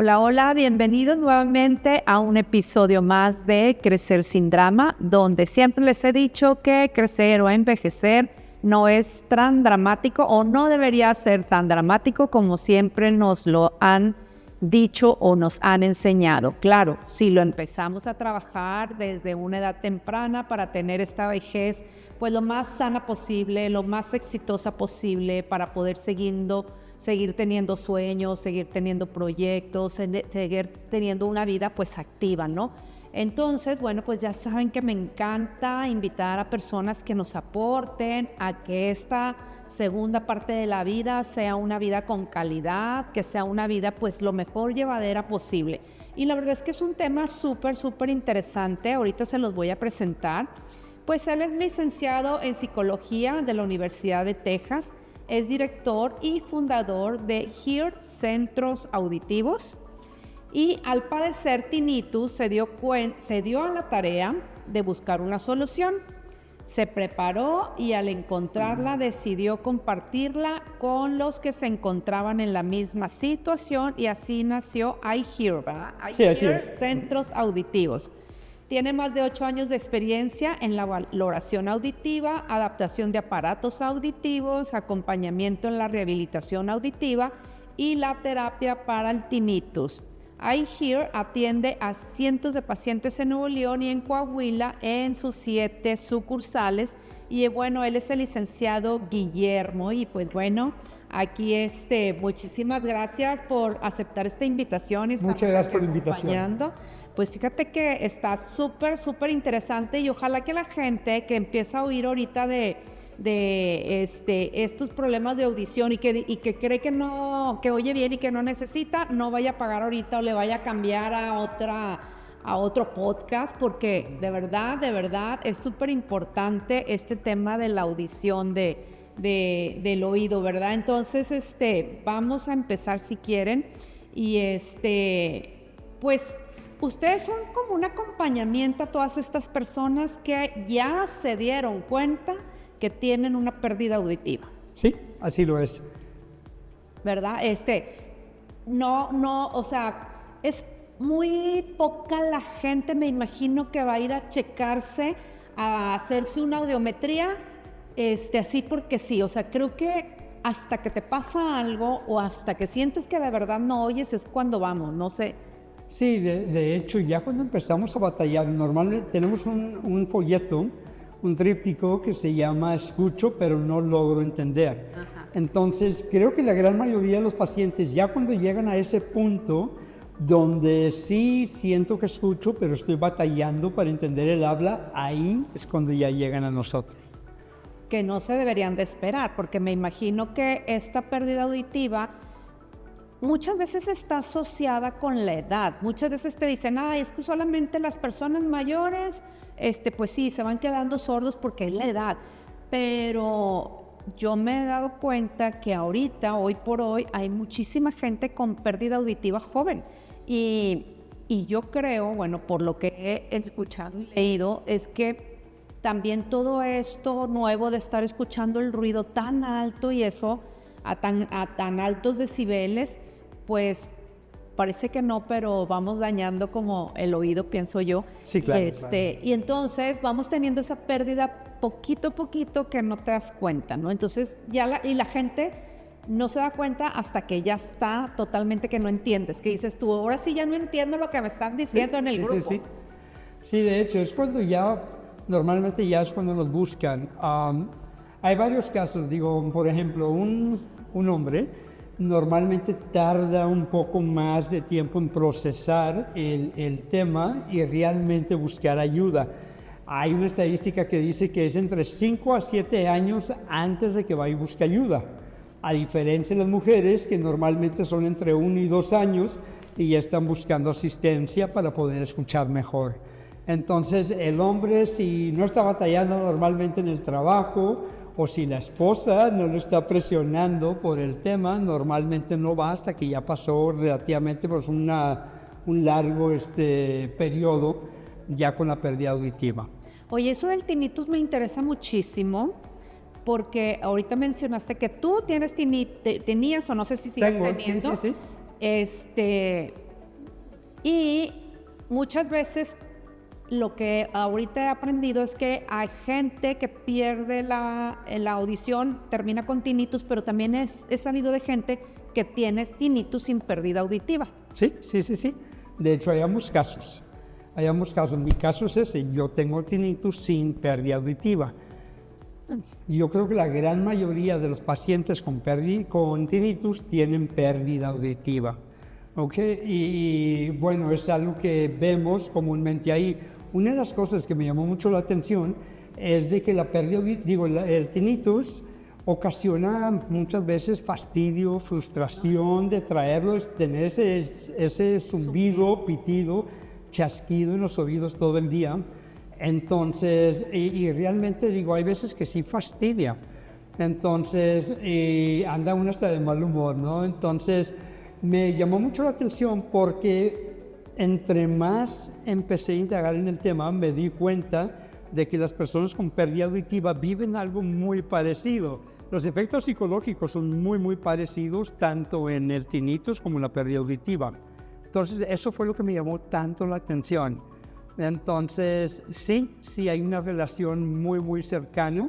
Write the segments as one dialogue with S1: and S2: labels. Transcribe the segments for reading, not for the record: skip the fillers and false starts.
S1: Hola, hola, bienvenidos nuevamente a un episodio más de Crecer sin Drama, donde siempre les he dicho que crecer o envejecer no es tan dramático o no debería ser tan dramático como siempre nos lo han dicho o nos han enseñado. Claro, si lo empezamos a trabajar desde una edad temprana para tener esta vejez pues lo más sana posible, lo más exitosa posible para poder seguir teniendo sueños, seguir teniendo proyectos, seguir teniendo una vida pues activa, ¿no? Entonces, bueno, pues ya saben que me encanta invitar a personas que nos aporten a que esta segunda parte de la vida sea una vida con calidad, que sea una vida pues lo mejor llevadera posible. Y la verdad es que es un tema súper interesante, ahorita se los voy a presentar. Pues él es licenciado en Psicología de la Universidad de Texas, es director y fundador de Hear Centros Auditivos y al padecer tinnitus se dio a la tarea de buscar una solución. Se preparó y al encontrarla decidió compartirla con los que se encontraban en la misma situación y así nació iHear, ¿verdad? iHear Centros Auditivos. Tiene más de 8 años de experiencia en la valoración auditiva, adaptación de aparatos auditivos, acompañamiento en la rehabilitación auditiva y la terapia para el tinnitus. iHear atiende a cientos de pacientes en Nuevo León y en Coahuila en sus 7 sucursales. Y bueno, él es el licenciado Guillermo y pues bueno, aquí muchísimas gracias por aceptar esta invitación.
S2: Muchas gracias por la invitación.
S1: Pues fíjate que está súper interesante y ojalá que la gente que empieza a oír ahorita de estos problemas de audición y que cree que oye bien y que no necesita, no vaya a pagar ahorita o le vaya a cambiar a otro podcast, porque de verdad es súper importante este tema de la audición del oído, ¿verdad? Entonces, vamos a empezar si quieren y pues ustedes son como un acompañamiento a todas estas personas que ya se dieron cuenta que tienen una pérdida auditiva.
S2: Sí, así lo es.
S1: ¿Verdad? O sea, es muy poca la gente, me imagino, que va a ir a checarse, a hacerse una audiometría, así porque sí. O sea, creo que hasta que te pasa algo o hasta que sientes que de verdad no oyes es cuando vamos, no sé.
S2: Sí, de hecho, ya cuando empezamos a batallar, normalmente tenemos un folleto, un tríptico que se llama Escucho, pero no logro entender.
S1: Ajá.
S2: Entonces, creo que la gran mayoría de los pacientes, ya cuando llegan a ese punto, donde sí siento que escucho, pero estoy batallando para entender el habla, ahí es cuando ya llegan a nosotros.
S1: Que no se deberían de esperar, porque me imagino que esta pérdida auditiva muchas veces está asociada con la edad. Muchas veces te dicen, es que solamente las personas mayores, pues sí, se van quedando sordos porque es la edad. Pero yo me he dado cuenta que ahorita, hoy por hoy, hay muchísima gente con pérdida auditiva joven. Y yo creo, bueno, por lo que he escuchado y leído, es que también todo esto nuevo de estar escuchando el ruido tan alto y eso, a tan altos decibeles, pues parece que no, pero vamos dañando como el oído, pienso yo.
S2: Sí, claro.
S1: Y entonces vamos teniendo esa pérdida poquito a poquito que no te das cuenta, ¿no? Entonces la gente no se da cuenta hasta que ya está totalmente que no entiendes, que dices tú, ahora sí ya no entiendo lo que me están diciendo en el grupo.
S2: Sí, de hecho, es cuando normalmente ya es cuando nos buscan. Hay varios casos, por ejemplo, un hombre normalmente tarda un poco más de tiempo en procesar el tema y realmente buscar ayuda. Hay una estadística que dice que es entre 5 a 7 años antes de que vaya y busque ayuda, a diferencia de las mujeres que normalmente son entre 1 y 2 años y ya están buscando asistencia para poder escuchar mejor. Entonces el hombre, si no está batallando normalmente en el trabajo o si la esposa no lo está presionando por el tema, normalmente no va hasta que ya pasó relativamente pues, un largo periodo ya con la pérdida auditiva.
S1: Oye, eso del tinnitus me interesa muchísimo porque ahorita mencionaste que tú tenías o no sé si sigues teniendo.
S2: Sí.
S1: Y muchas veces lo que ahorita he aprendido es que hay gente que pierde la audición, termina con tinnitus, pero también he sabido de gente que tiene tinnitus sin pérdida auditiva.
S2: Sí. De hecho, hay ambos casos. Mi caso es ese, yo tengo tinnitus sin pérdida auditiva. Yo creo que la gran mayoría de los pacientes con tinnitus tienen pérdida auditiva. ¿Okay? Y bueno, es algo que vemos comúnmente ahí. Una de las cosas que me llamó mucho la atención es de que el tinnitus ocasiona muchas veces fastidio, frustración de tener ese zumbido, pitido, chasquido en los oídos todo el día. Entonces, y realmente hay veces que sí fastidia. Entonces, anda uno hasta de mal humor, ¿no? Entonces, me llamó mucho la atención porque entre más empecé a indagar en el tema, me di cuenta de que las personas con pérdida auditiva viven algo muy parecido. Los efectos psicológicos son muy parecidos, tanto en el tinnitus como en la pérdida auditiva. Entonces, eso fue lo que me llamó tanto la atención. Entonces, sí hay una relación muy cercana.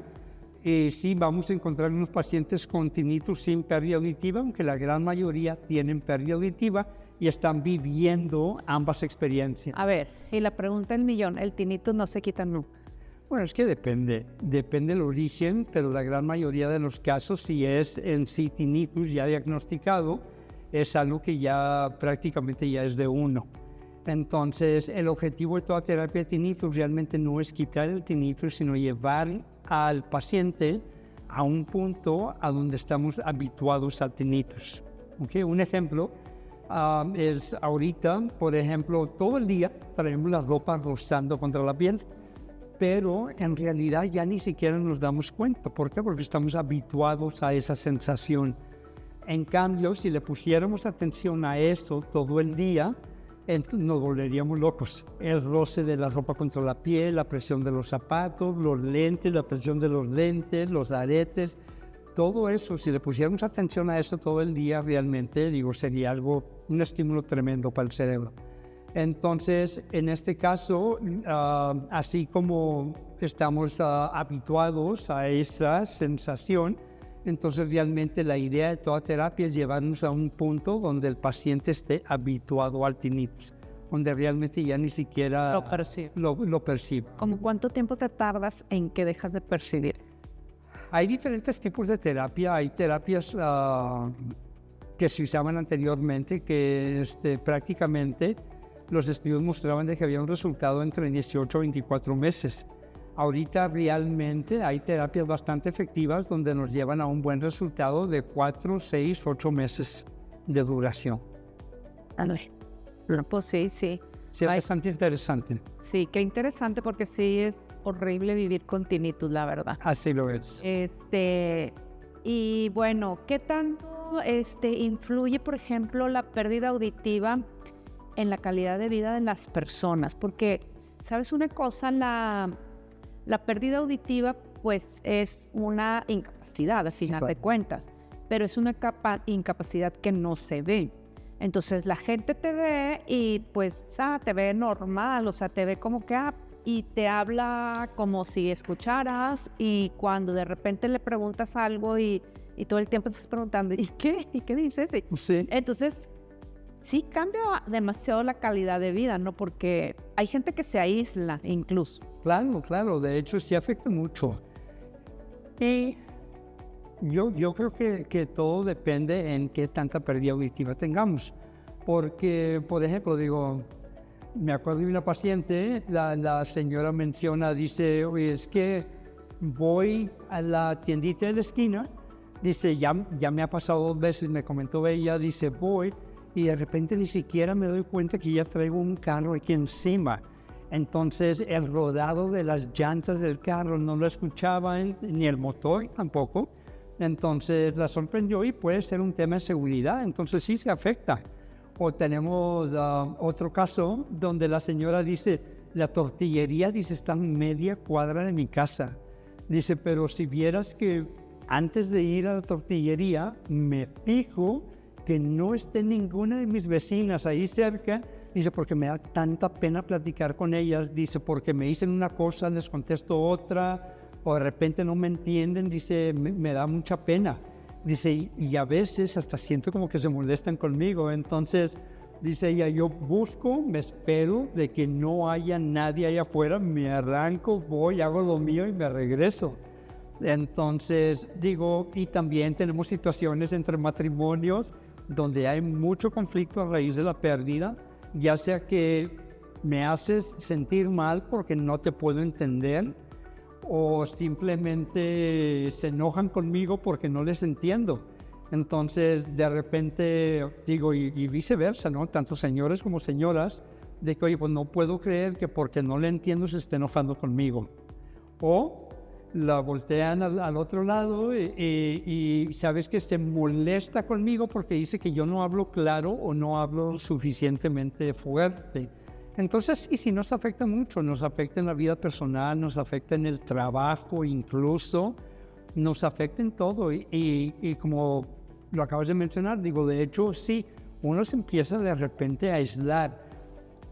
S2: Y sí vamos a encontrar unos pacientes con tinnitus sin pérdida auditiva, aunque la gran mayoría tienen pérdida auditiva y están viviendo ambas experiencias.
S1: A ver, y la pregunta del millón, ¿el tinnitus no se quita nunca?
S2: Bueno, es que depende del origen, pero la gran mayoría de los casos, si es en sí tinnitus ya diagnosticado, es algo que ya prácticamente ya es de uno. Entonces, el objetivo de toda terapia de tinnitus realmente no es quitar el tinnitus, sino llevar al paciente a un punto a donde estamos habituados al tinnitus. ¿Okay? Un ejemplo es ahorita, por ejemplo, todo el día traemos la ropa rozando contra la piel, pero en realidad ya ni siquiera nos damos cuenta. ¿Por qué? Porque estamos habituados a esa sensación. En cambio, si le pusiéramos atención a eso todo el día, nos volveríamos locos. El roce de la ropa contra la piel, la presión de los zapatos, los lentes, la presión de los lentes, los aretes, todo eso, si le pusiéramos atención a eso todo el día, realmente, sería un estímulo tremendo para el cerebro. Entonces, en este caso, así como estamos habituados a esa sensación, entonces realmente la idea de toda terapia es llevarnos a un punto donde el paciente esté habituado al tinnitus, donde realmente ya ni siquiera lo percibe.
S1: ¿Cómo cuánto tiempo te tardas en que dejas de percibir?
S2: Hay diferentes tipos de terapia. Hay terapias que se usaban anteriormente, que prácticamente los estudios mostraban de que había un resultado entre 18 a 24 meses. Ahorita realmente hay terapias bastante efectivas donde nos llevan a un buen resultado de 4, 6, 8 meses de duración.
S1: Pues sí.
S2: Sí, es bastante interesante.
S1: Sí, qué interesante porque sí es horrible vivir con tinnitus, la verdad.
S2: Así lo es.
S1: Y bueno, ¿qué tanto influye, por ejemplo, la pérdida auditiva en la calidad de vida de las personas? Porque, ¿sabes una cosa? La pérdida auditiva, pues, es una incapacidad, a final de cuentas, pero es una incapacidad que no se ve. Entonces, la gente te ve y, pues, te ve normal, o sea, te ve como que, y te habla como si escucharas, y cuando de repente le preguntas algo y todo el tiempo estás preguntando, ¿y qué? ¿Y qué dices?
S2: Sí.
S1: Entonces, sí cambia demasiado la calidad de vida, ¿no? Porque hay gente que se aísla incluso.
S2: Claro, de hecho sí afecta mucho. Y yo creo que todo depende en qué tanta pérdida auditiva tengamos. Porque, por ejemplo, me acuerdo de una paciente, la señora dice, oye, es que voy a la tiendita de la esquina, dice, ya me ha pasado 2 veces, me comentó ella, dice, voy, y de repente ni siquiera me doy cuenta que ya traigo un carro aquí encima. Entonces el rodado de las llantas del carro no lo escuchaba, ni el motor tampoco. Entonces la sorprendió y puede ser un tema de seguridad, entonces sí se afecta. O tenemos otro caso donde la señora dice, la tortillería, dice, está a media cuadra de mi casa. Dice, pero si vieras que antes de ir a la tortillería me fijo que no esté ninguna de mis vecinas ahí cerca, Dice, porque me da tanta pena platicar con ellas. Dice, porque me dicen una cosa, les contesto otra, o de repente no me entienden. Dice, me da mucha pena. Dice, y a veces hasta siento como que se molestan conmigo. Entonces, dice ella, yo busco, me espero de que no haya nadie allá afuera, me arranco, voy, hago lo mío y me regreso. Entonces, digo, y también tenemos situaciones entre matrimonios donde hay mucho conflicto a raíz de la pérdida, ya sea que me haces sentir mal porque no te puedo entender, o simplemente se enojan conmigo porque no les entiendo. Entonces, de repente, digo, y viceversa, ¿no? Tanto señores como señoras, de que, oye, pues no puedo creer que porque no le entiendo se esté enojando conmigo. O la voltean al otro lado y sabes que se molesta conmigo porque dice que yo no hablo claro o no hablo suficientemente fuerte. Entonces, y si nos afecta mucho, nos afecta en la vida personal, nos afecta en el trabajo incluso, nos afecta en todo. Y como lo acabas de mencionar, digo, de hecho, sí, uno se empieza de repente a aislar.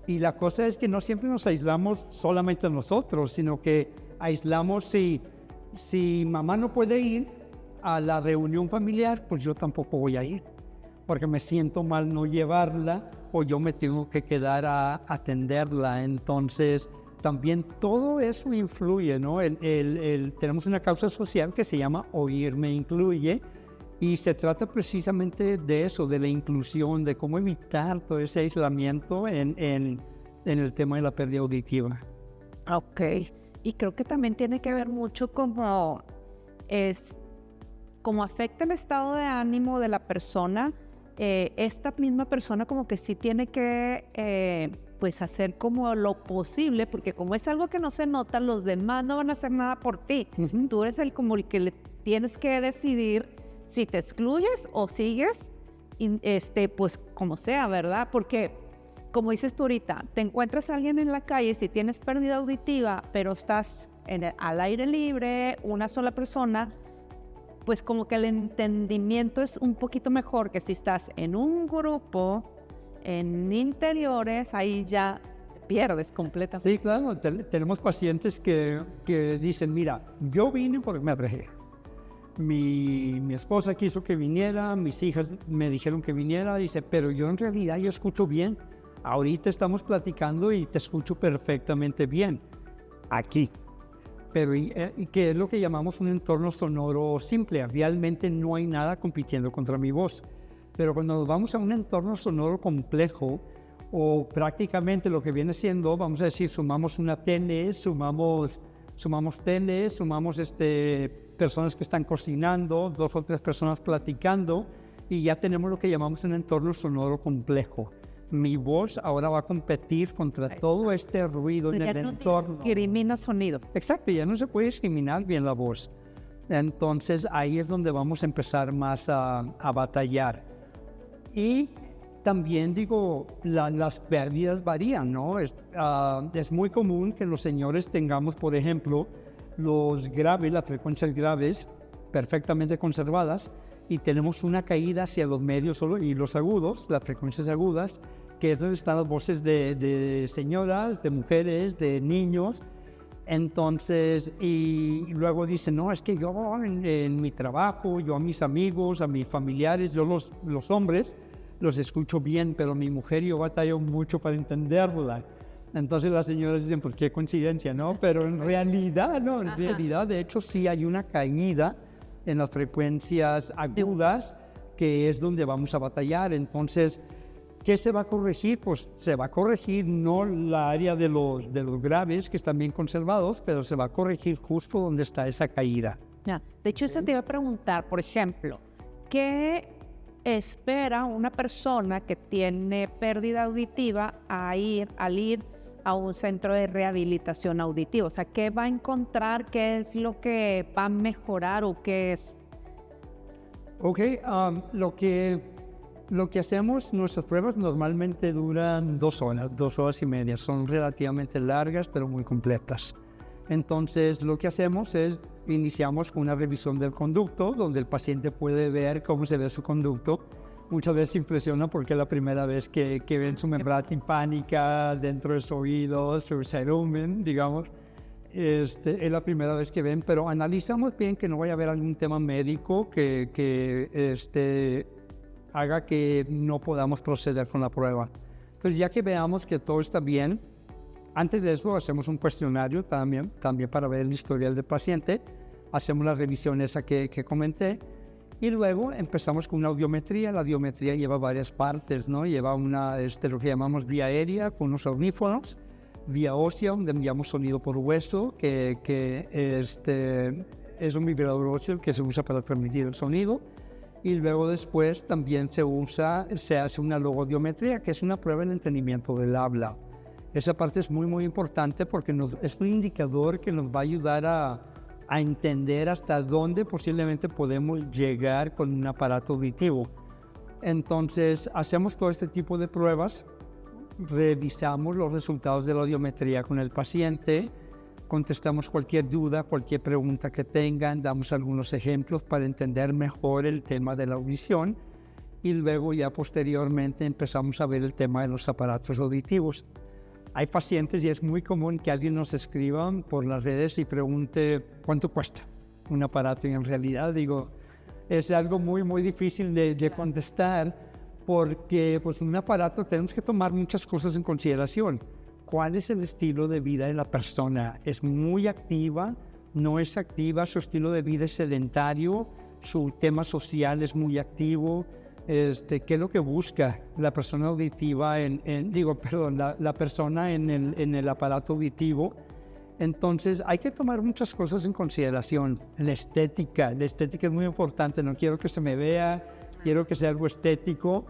S2: Y la cosa es que no siempre nos aislamos solamente nosotros, sino que aislamos si mamá no puede ir a la reunión familiar, pues yo tampoco voy a ir, porque me siento mal no llevarla o yo me tengo que quedar a atenderla. Entonces, también todo eso influye, ¿no? Tenemos una causa social que se llama Oír Me Incluye, y se trata precisamente de eso, de la inclusión, de cómo evitar todo ese aislamiento en el tema de la pérdida auditiva.
S1: Ok, y creo que también tiene que ver mucho cómo afecta el estado de ánimo de la persona. Esta misma persona como que sí tiene que pues hacer como lo posible, porque como es algo que no se nota, los demás no van a hacer nada por ti. Uh-huh. Tú eres como el que le tienes que decidir si te excluyes o sigues, pues como sea, ¿verdad? Porque, como dices tú ahorita, te encuentras a alguien en la calle, si tienes pérdida auditiva, pero estás al aire libre, una sola persona, pues como que el entendimiento es un poquito mejor que si estás en un grupo, en interiores, ahí ya te pierdes completamente.
S2: Sí, claro, tenemos pacientes que dicen, mira, yo vine porque me arreglé. Mi esposa quiso que viniera, mis hijas me dijeron que viniera, dice, pero yo en realidad yo escucho bien. Ahorita estamos platicando y te escucho perfectamente bien, aquí. Pero que es lo que llamamos un entorno sonoro simple. Realmente no hay nada compitiendo contra mi voz. Pero cuando nos vamos a un entorno sonoro complejo, o prácticamente lo que viene siendo, vamos a decir, sumamos una tele, sumamos personas que están cocinando, 2 o 3 personas platicando, y ya tenemos lo que llamamos un entorno sonoro complejo. Mi voz ahora va a competir contra todo este ruido en el entorno.
S1: No discrimina sonido.
S2: Exacto, ya no se puede discriminar bien la voz. Entonces ahí es donde vamos a empezar más a batallar. Y también digo, las pérdidas varían, ¿no? Es muy común que los señores tengamos, por ejemplo, los graves, las frecuencias graves, perfectamente conservadas, y tenemos una caída hacia los medios solo y los agudos, las frecuencias agudas, que es donde están las voces de señoras, de mujeres, de niños. Entonces, y luego dicen, no, es que yo en mi trabajo, yo a mis amigos, a mis familiares, yo los hombres los escucho bien, pero mi mujer yo batallo mucho para entenderla. Entonces las señoras dicen, pues qué coincidencia, ¿no? Pero en realidad, no, en realidad, de hecho, sí hay una caída en las frecuencias agudas, que es donde vamos a batallar. Entonces, ¿qué se va a corregir? Pues se va a corregir no la área de los graves, que están bien conservados, pero se va a corregir justo donde está esa caída.
S1: Ya. De hecho, eso te iba a preguntar, por ejemplo, ¿qué espera una persona que tiene pérdida auditiva al ir a un centro de rehabilitación auditiva? O sea, ¿qué va a encontrar? ¿Qué es lo que va a mejorar o qué es?
S2: Ok, lo que hacemos, nuestras pruebas normalmente duran 2 horas, 2 horas y media. Son relativamente largas, pero muy completas. Entonces, lo que hacemos es, iniciamos con una revisión del conducto, donde el paciente puede ver cómo se ve su conducto. muchas veces impresiona porque es la primera vez que ven su membrana timpánica dentro de su oído, su cerumen, digamos. Es la primera vez que ven, pero analizamos bien que no vaya a haber algún tema médico que haga que no podamos proceder con la prueba. Entonces, ya que veamos que todo está bien, antes de eso hacemos un cuestionario también para ver el historial del paciente, hacemos la revisión esa que comenté, y luego empezamos con una audiometría. La audiometría lleva varias partes, ¿no? Lleva lo que llamamos vía aérea con unos audífonos, vía ósea, donde enviamos sonido por hueso, que es un vibrador óseo que se usa para transmitir el sonido. Y luego después también se hace una logoaudiometría, que es una prueba de entendimiento del habla. Esa parte es muy, muy importante porque es un indicador que nos va a ayudar a entender hasta dónde posiblemente podemos llegar con un aparato auditivo. Entonces, hacemos todo este tipo de pruebas, revisamos los resultados de la audiometría con el paciente, contestamos cualquier duda, cualquier pregunta que tengan, damos algunos ejemplos para entender mejor el tema de la audición y luego ya posteriormente empezamos a ver el tema de los aparatos auditivos. Hay pacientes y es muy común que alguien nos escriba por las redes y pregunte cuánto cuesta un aparato, y en realidad es algo muy, muy difícil de contestar porque pues un aparato tenemos que tomar muchas cosas en consideración. ¿Cuál es el estilo de vida de la persona? ¿Es muy activa? ¿No es activa? ¿Su estilo de vida es sedentario? ¿Su tema social es muy activo? ¿Qué es lo que busca la persona auditiva la persona en el aparato auditivo? Entonces hay que tomar muchas cosas en consideración. La estética es muy importante. No quiero que se me vea, quiero que sea algo estético.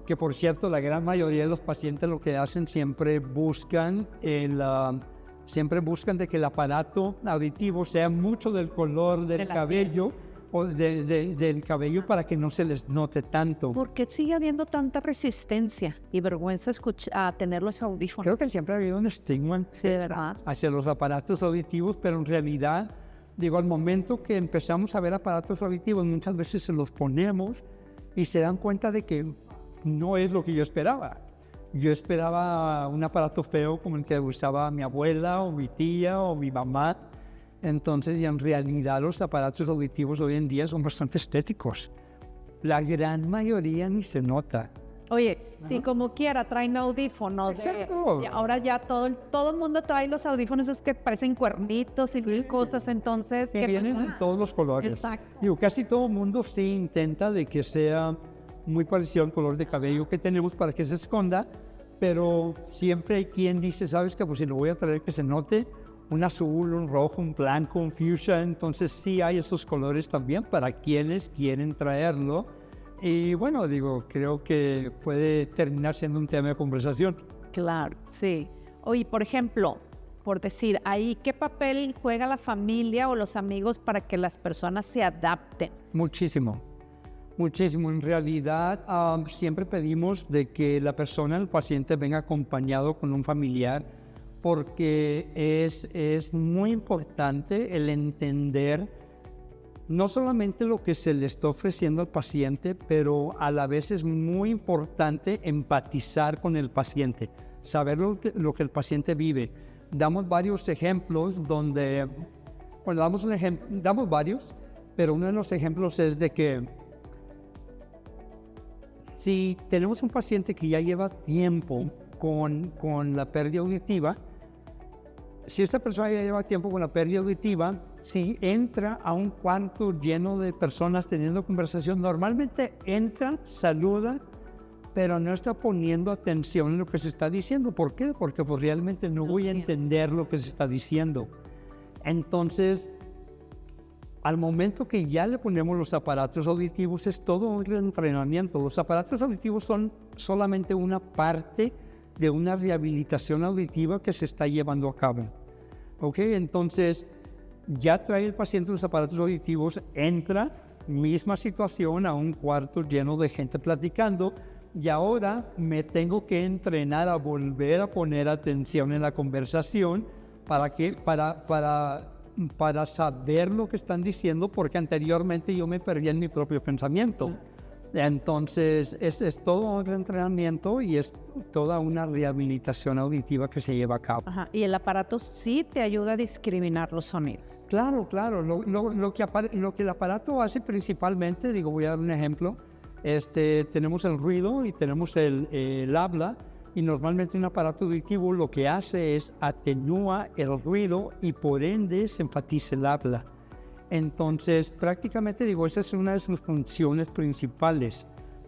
S2: Que por cierto, la gran mayoría de los pacientes lo que hacen siempre buscan de que el aparato auditivo sea mucho del color del cabello o del cabello para que no se les note tanto.
S1: ¿Por qué sigue habiendo tanta resistencia y vergüenza a tener los audífonos?
S2: Creo que siempre ha habido un estigma
S1: de verdad
S2: hacia los aparatos auditivos, pero en realidad, al momento que empezamos a ver aparatos auditivos, muchas veces se los ponemos y se dan cuenta de que no es lo que yo esperaba. Yo esperaba un aparato feo como el que usaba mi abuela o mi tía o mi mamá. Entonces, y en realidad los aparatos auditivos hoy en día son bastante estéticos. La gran mayoría ni se nota.
S1: Oye, si como quiera traen audífonos. Ahora ya todo el mundo trae los audífonos esos que parecen cuernitos y mil cosas, entonces...
S2: Que vienen en todos los colores.
S1: Exacto.
S2: Casi todo el mundo sí intenta de que sea muy parecido al color de cabello que tenemos para que se esconda, pero siempre hay quien dice, ¿sabes qué? Pues si lo voy a traer que se note, un azul, un rojo, un blanco, un fuchsia, entonces sí hay esos colores también para quienes quieren traerlo. Y bueno, creo que puede terminar siendo un tema de conversación.
S1: Claro, sí. Oye, por ejemplo, por decir, ahí, ¿qué papel juega la familia o los amigos para que las personas se adapten?
S2: Muchísimo. En realidad, siempre pedimos de que la persona, el paciente, venga acompañado con un familiar, porque es muy importante el entender no solamente lo que se le está ofreciendo al paciente, pero a la vez es muy importante empatizar con el paciente, saber lo que el paciente vive. Damos varios ejemplos donde, damos varios, pero uno de los ejemplos es de que si tenemos un paciente que ya lleva tiempo con la pérdida auditiva, si esta persona ya lleva tiempo con la pérdida auditiva, si entra a un cuarto lleno de personas teniendo conversación, normalmente entra, saluda, pero no está poniendo atención en lo que se está diciendo. ¿Por qué? Porque pues realmente no voy a entender lo que se está diciendo. Entonces, al momento que ya le ponemos los aparatos auditivos, es todo un entrenamiento. Los aparatos auditivos son solamente una parte de una rehabilitación auditiva que se está llevando a cabo. ¿Ok? Entonces, ya trae el paciente los aparatos auditivos, entra, misma situación, a un cuarto lleno de gente platicando, y ahora me tengo que entrenar a volver a poner atención en la conversación para saber lo que están diciendo, porque anteriormente yo me perdía en mi propio pensamiento. Entonces, es todo un entrenamiento y es toda una rehabilitación auditiva que se lleva a cabo.
S1: Ajá. Y el aparato sí te ayuda a discriminar los sonidos.
S2: Claro, claro. Lo que el aparato hace principalmente, digo, voy a dar un ejemplo. Tenemos el ruido y tenemos el habla. Y normalmente un aparato auditivo lo que hace es atenúa el ruido y por ende se enfatiza el habla. Entonces, prácticamente digo, esa es una de sus funciones principales.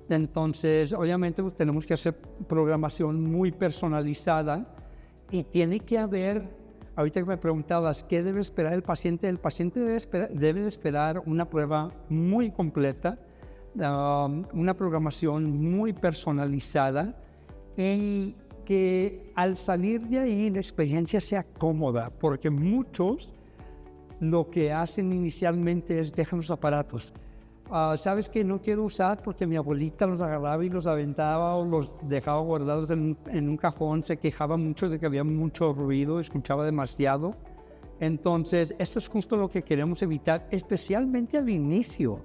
S2: Entonces, obviamente pues, tenemos que hacer programación muy personalizada y tiene que haber, ahorita que me preguntabas, ¿qué debe esperar el paciente? El paciente debe esperar una prueba muy completa, una programación muy personalizada y que al salir de ahí la experiencia sea cómoda, porque muchos lo que hacen inicialmente es dejar los aparatos. ¿Sabes qué? No quiero usar porque mi abuelita los agarraba y los aventaba o los dejaba guardados en un cajón, se quejaba mucho de que había mucho ruido, escuchaba demasiado. Entonces, esto es justo lo que queremos evitar, especialmente al inicio.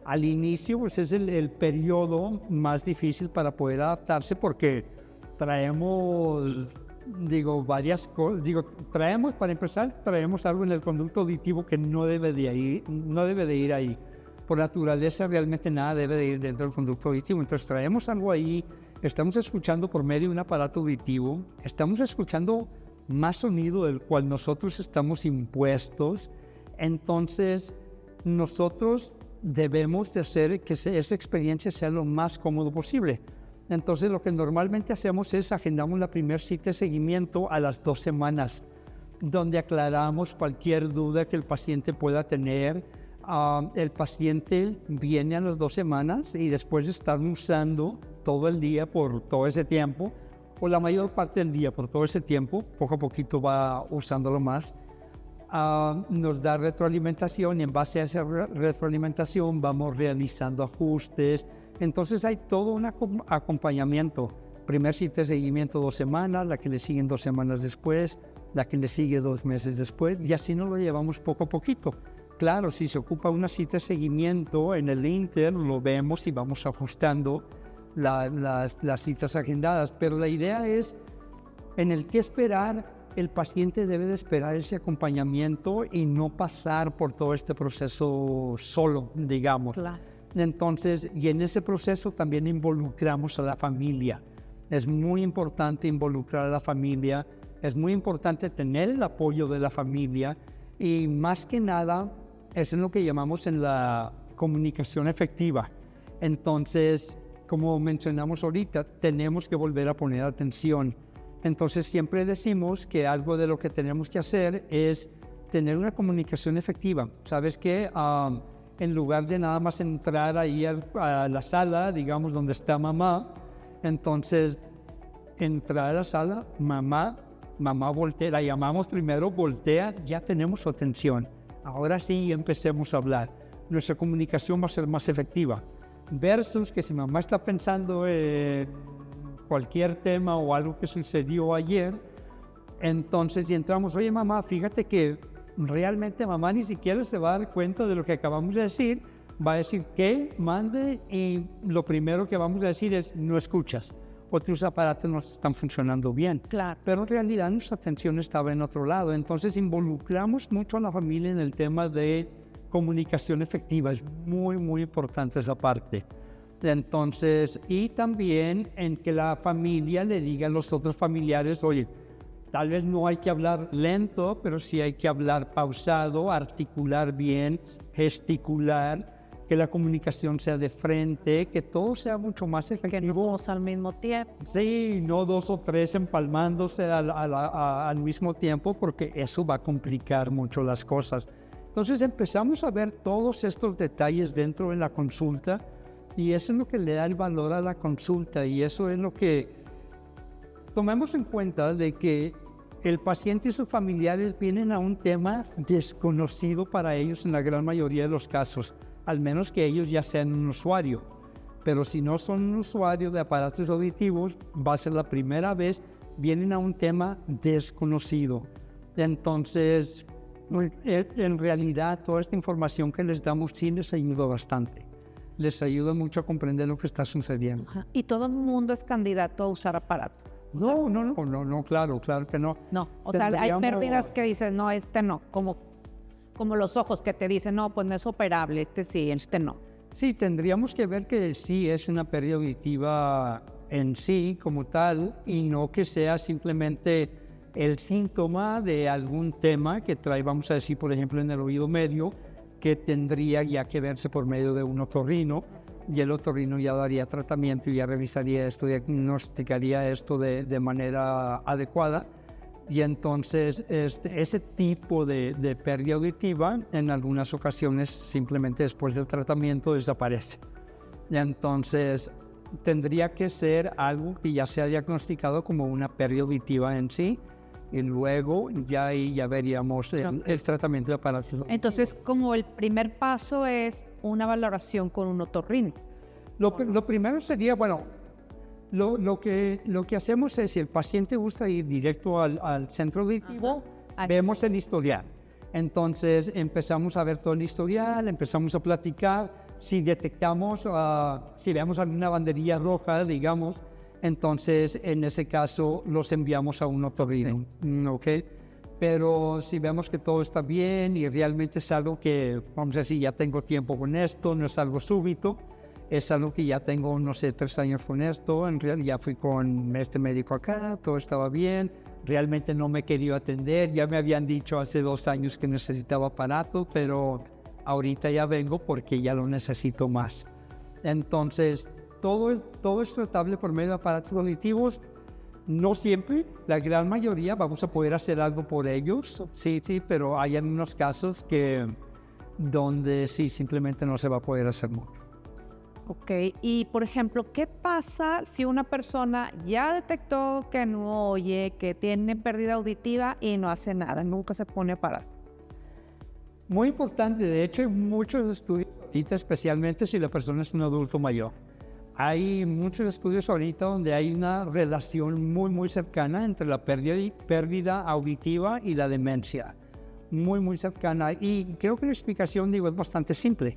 S2: Al inicio, pues es el periodo más difícil para poder adaptarse porque traemos, varias cosas. Para empezar, traemos algo en el conducto auditivo que no debe de ir ahí. Por naturaleza, realmente nada debe de ir dentro del conducto auditivo. Entonces, traemos algo ahí, estamos escuchando por medio de un aparato auditivo, estamos escuchando más sonido del cual nosotros estamos impuestos. Entonces, nosotros debemos de hacer que esa experiencia sea lo más cómodo posible. Entonces, lo que normalmente hacemos es agendamos la primera cita de seguimiento a las 2 semanas, donde aclaramos cualquier duda que el paciente pueda tener. El paciente viene a las 2 semanas y después de estar usando todo el día por todo ese tiempo, o la mayor parte del día por todo ese tiempo, poco a poquito va usándolo más, nos da retroalimentación y en base a esa retroalimentación vamos realizando ajustes. Entonces hay todo un acompañamiento. Primer cita de seguimiento 2 semanas, la que le siguen 2 semanas después, la que le sigue 2 meses después y así nos lo llevamos poco a poquito. Claro, si se ocupa una cita de seguimiento en el Inter, lo vemos y vamos ajustando las citas agendadas, pero la idea es en el que esperar. El paciente debe de esperar ese acompañamiento y no pasar por todo este proceso solo, digamos.
S1: Claro.
S2: Entonces, y en ese proceso también involucramos a la familia. Es muy importante involucrar a la familia, es muy importante tener el apoyo de la familia y más que nada es en lo que llamamos en la comunicación efectiva. Entonces, como mencionamos ahorita, tenemos que volver a poner atención. Entonces siempre decimos que algo de lo que tenemos que hacer es tener una comunicación efectiva. ¿Sabes qué? En lugar de nada más entrar ahí a la sala, digamos, donde está mamá, entonces entrar a la sala, mamá voltea, la llamamos primero, voltea, ya tenemos su atención. Ahora sí empecemos a hablar. Nuestra comunicación va a ser más efectiva. Versus que si mamá está pensando cualquier tema o algo que sucedió ayer, entonces si entramos, oye mamá, fíjate que realmente mamá ni siquiera se va a dar cuenta de lo que acabamos de decir, va a decir que mande y lo primero que vamos a decir es no escuchas, o tus aparatos no están funcionando bien.
S1: Claro.
S2: Pero en realidad nuestra atención estaba en otro lado, entonces involucramos mucho a la familia en el tema de comunicación efectiva, es muy muy importante esa parte. Entonces, y también en que la familia le diga a los otros familiares, oye, tal vez no hay que hablar lento, pero sí hay que hablar pausado, articular bien, gesticular, que la comunicación sea de frente, que todo sea mucho más efectivo.
S1: Que no todos al mismo tiempo.
S2: Sí, no 2 o 3 empalmándose al mismo tiempo, porque eso va a complicar mucho las cosas. Entonces empezamos a ver todos estos detalles dentro de la consulta, y eso es lo que le da el valor a la consulta y eso es lo que tomemos en cuenta de que el paciente y sus familiares vienen a un tema desconocido para ellos en la gran mayoría de los casos, al menos que ellos ya sean un usuario. Pero si no son un usuario de aparatos auditivos, va a ser la primera vez, vienen a un tema desconocido. Entonces, en realidad, toda esta información que les damos sí les ayuda bastante. les ayuda mucho a comprender lo que está sucediendo.
S1: Ajá. Y todo el mundo es candidato a usar aparato.
S2: No, claro que no.
S1: No, o sea, hay pérdidas que dicen, no, no, como los ojos que te dicen, no, pues no es operable, sí, no.
S2: Sí, tendríamos que ver que sí es una pérdida auditiva en sí como tal y no que sea simplemente el síntoma de algún tema que trae, vamos a decir, por ejemplo, en el oído medio, que tendría ya que verse por medio de un otorrino y el otorrino ya daría tratamiento y ya revisaría esto, diagnosticaría esto de manera adecuada. Y entonces ese tipo de pérdida auditiva en algunas ocasiones simplemente después del tratamiento desaparece. Y entonces tendría que ser algo que ya sea diagnosticado como una pérdida auditiva en sí y luego ya ahí ya veríamos el tratamiento de aparatos.
S1: Entonces, como el primer paso es una valoración con un otorrino.
S2: Lo primero sería, bueno, lo que hacemos es, si el paciente gusta ir directo al centro auditivo, vemos el historial. Entonces empezamos a ver todo el historial, empezamos a platicar. Si detectamos, si vemos alguna banderilla roja, digamos, entonces en ese caso los enviamos a un otorrino, ¿ok? Pero si vemos que todo está bien y realmente es algo que, vamos a decir, ya tengo tiempo con esto, no es algo súbito, es algo que ya tengo, no sé, 3 años con esto, en realidad ya fui con este médico acá, todo estaba bien, realmente no me quería atender, ya me habían dicho hace 2 años que necesitaba aparato, pero ahorita ya vengo porque ya lo necesito más. Entonces, todo es tratable por medio de aparatos auditivos. No siempre, la gran mayoría vamos a poder hacer algo por ellos, sí, pero hay algunos casos donde sí, simplemente no se va a poder hacer mucho.
S1: Ok, y por ejemplo, ¿qué pasa si una persona ya detectó que no oye, que tiene pérdida auditiva y no hace nada, nunca se pone aparato?
S2: Muy importante, de hecho hay muchos estudios ahorita, especialmente si la persona es un adulto mayor. Hay muchos estudios ahorita donde hay una relación muy cercana entre la pérdida auditiva y la demencia. Muy cercana. Y creo que la explicación, es bastante simple.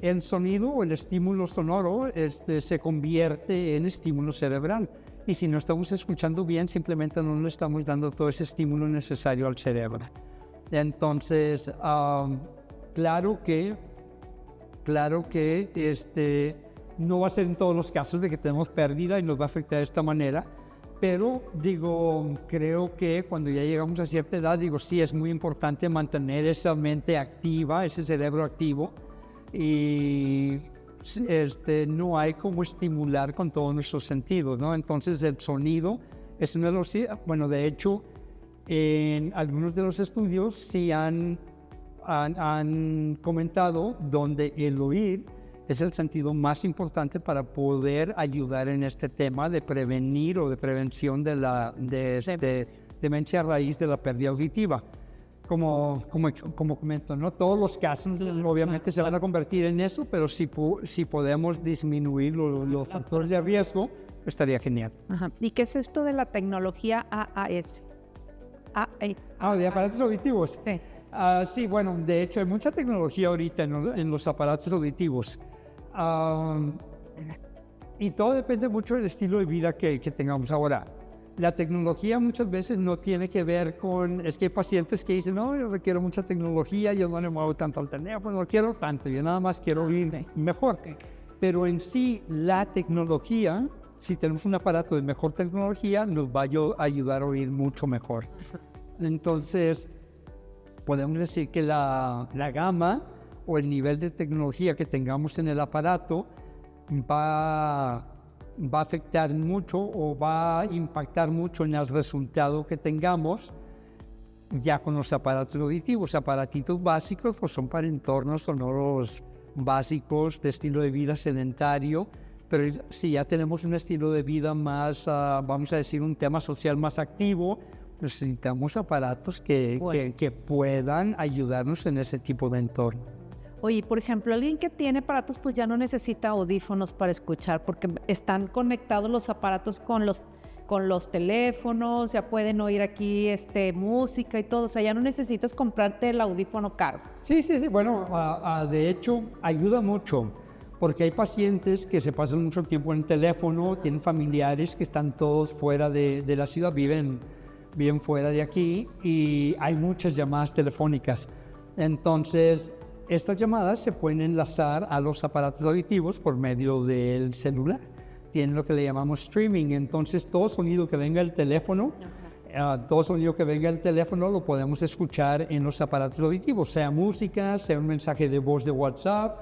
S2: El sonido o el estímulo sonoro se convierte en estímulo cerebral. Y si no estamos escuchando bien, simplemente no le estamos dando todo ese estímulo necesario al cerebro. Entonces, claro que no va a ser en todos los casos de que tenemos pérdida y nos va a afectar de esta manera, pero creo que cuando ya llegamos a cierta edad, sí es muy importante mantener esa mente activa, ese cerebro activo, y no hay como estimular con todos nuestros sentidos, ¿no? Entonces el sonido es uno de los, bueno, de hecho, en algunos de los estudios sí han comentado donde el oír es el sentido más importante para poder ayudar en este tema de prevenir o de prevención de demencia a raíz de la pérdida auditiva. Como comento, no todos los casos obviamente se van a convertir en eso, pero si podemos disminuir los factores de riesgo, estaría genial.
S1: Ajá. ¿Y qué es esto de la tecnología AAS?
S2: ¿De aparatos auditivos?
S1: Sí.
S2: Sí, bueno, de hecho hay mucha tecnología ahorita en los aparatos auditivos. Y todo depende mucho del estilo de vida que tengamos ahora. La tecnología muchas veces no tiene que ver con... Es que hay pacientes que dicen, no, yo requiero mucha tecnología, yo no le muevo tanto al teléfono, no quiero tanto, yo nada más quiero oír mejor. Pero en sí, la tecnología, si tenemos un aparato de mejor tecnología, nos va a ayudar a oír mucho mejor. Entonces, podemos decir que la gama o el nivel de tecnología que tengamos en el aparato va a afectar mucho o va a impactar mucho en el resultado que tengamos ya con los aparatos auditivos. Aparatitos básicos pues son para entornos sonoros básicos de estilo de vida sedentario, pero si ya tenemos un estilo de vida más, vamos a decir, un tema social más activo, necesitamos aparatos que puedan ayudarnos en ese tipo de entorno.
S1: Oye, por ejemplo, alguien que tiene aparatos pues ya no necesita audífonos para escuchar porque están conectados los aparatos con con los teléfonos, ya pueden oír aquí música y todo, o sea, ya no necesitas comprarte el audífono caro.
S2: Sí, sí, sí. Bueno, de hecho, ayuda mucho, porque hay pacientes que se pasan mucho tiempo en el teléfono, tienen familiares que están todos fuera de la ciudad, viven fuera de aquí, y hay muchas llamadas telefónicas. Entonces, estas llamadas se pueden enlazar a los aparatos auditivos por medio del celular. Tienen lo que le llamamos streaming, entonces todo sonido que venga del teléfono, lo podemos escuchar en los aparatos auditivos, sea música, sea un mensaje de voz de WhatsApp,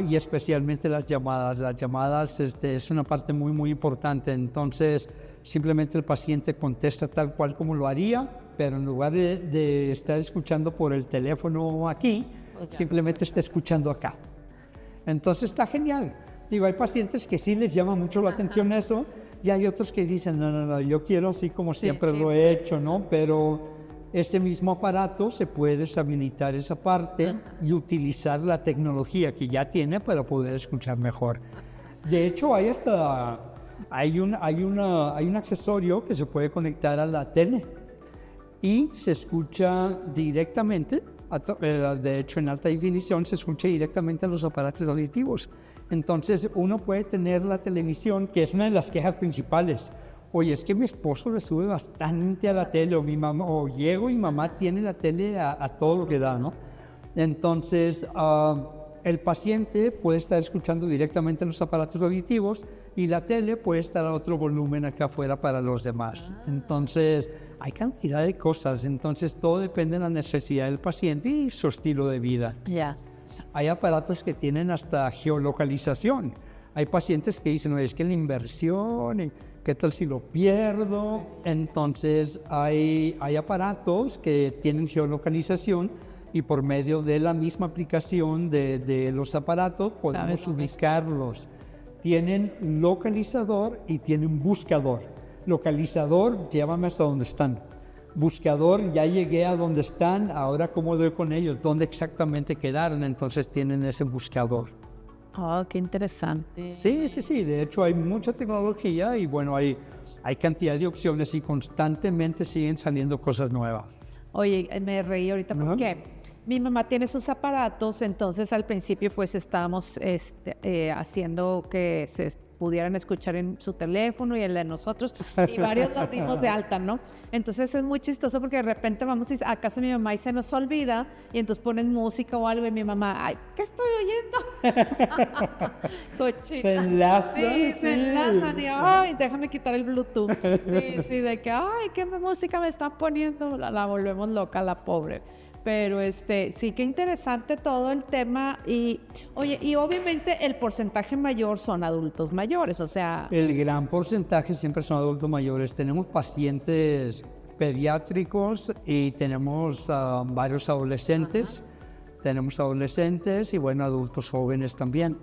S2: y especialmente las llamadas. Las llamadas es una parte muy, muy importante, entonces simplemente el paciente contesta tal cual como lo haría, pero en lugar de estar escuchando por el teléfono aquí, simplemente está escuchando acá. Entonces está genial. Digo, hay pacientes que sí les llama mucho la atención eso, y hay otros que dicen, no, yo quiero así como siempre lo he hecho, ¿no? Pero ese mismo aparato se puede deshabilitar esa parte y utilizar la tecnología que ya tiene para poder escuchar mejor. De hecho, hay un accesorio que se puede conectar a la tele y se escucha directamente, de hecho en alta definición se escucha directamente a los aparatos auditivos. Entonces uno puede tener la televisión, que es una de las quejas principales. Oye, es que mi esposo le sube bastante a la tele, o llego y mamá tiene la tele a todo lo que da, ¿no? Entonces el paciente puede estar escuchando directamente en los aparatos auditivos y la tele puede estar a otro volumen acá afuera para los demás. Entonces hay cantidad de cosas, entonces todo depende de la necesidad del paciente y su estilo de vida. Hay aparatos que tienen hasta geolocalización. Hay pacientes que dicen, oye, es que la inversión, ¿qué tal si lo pierdo? Entonces hay aparatos que tienen geolocalización y por medio de la misma aplicación de los aparatos podemos ubicarlos. Tienen localizador y tienen buscador. Localizador, llévame hasta donde están. Buscador, ya llegué a donde están, ahora cómo doy con ellos, dónde exactamente quedaron, entonces tienen ese buscador.
S1: Oh, qué interesante.
S2: Sí, de hecho hay mucha tecnología y bueno, hay cantidad de opciones y constantemente siguen saliendo cosas nuevas.
S1: Oye, me reí ahorita porque mi mamá tiene sus aparatos, entonces al principio pues estábamos haciendo que se pudieran escuchar en su teléfono y el de nosotros, y varios los dimos de alta, ¿no? Entonces es muy chistoso porque de repente vamos a casa de mi mamá y se nos olvida, y entonces ponen música o algo y mi mamá, ay, ¿qué estoy oyendo? Soy chica.
S2: Se enlazan.
S1: Sí, se enlazan y, ay, déjame quitar el Bluetooth. Sí, de que, ay, ¿qué música me están poniendo? La volvemos loca, la pobre. Pero sí, qué interesante todo el tema. Y oye, y obviamente el porcentaje mayor son adultos mayores, o sea...
S2: El gran porcentaje siempre son adultos mayores. Tenemos pacientes pediátricos y tenemos varios adolescentes. Tenemos adolescentes y bueno, adultos jóvenes también.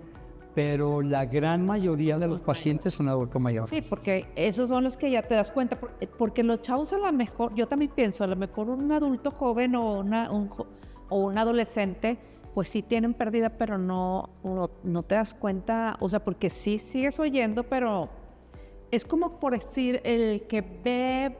S2: Pero la gran mayoría de los pacientes son adultos mayores.
S1: Sí, porque esos son los que ya te das cuenta, porque los chavos a lo mejor, yo también pienso, a lo mejor un adulto joven o un adolescente, pues sí tienen pérdida, pero no te das cuenta, o sea, porque sí sigues oyendo, pero es como por decir el que ve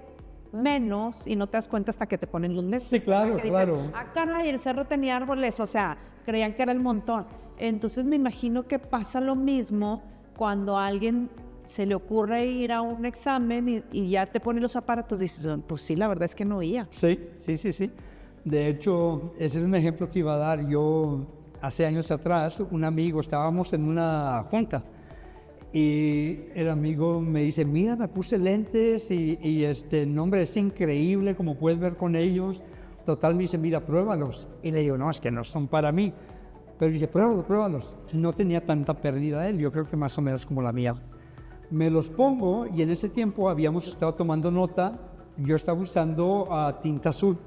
S1: menos y no te das cuenta hasta que te ponen los lentes.
S2: Sí, claro, claro.
S1: Ah, caray, el cerro tenía árboles, o sea, creían que era el montón. Entonces me imagino que pasa lo mismo cuando a alguien se le ocurre ir a un examen y ya te pone los aparatos, dices, pues sí, la verdad es que no oía.
S2: Sí. De hecho, ese es un ejemplo que iba a dar. Yo, hace años atrás, un amigo, estábamos en una junta y el amigo me dice, mira, me puse lentes y nombre es increíble como puedes ver con ellos. Total, me dice, mira, pruébalos. Y le digo, no, es que no son para mí. Pero dice, pruébalos. No tenía tanta pérdida él, yo creo que más o menos como la mía. Me los pongo y en ese tiempo habíamos estado tomando nota, yo estaba usando tinta azul.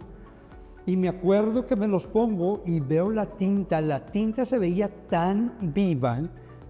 S2: Y me acuerdo que me los pongo y veo la tinta se veía tan viva,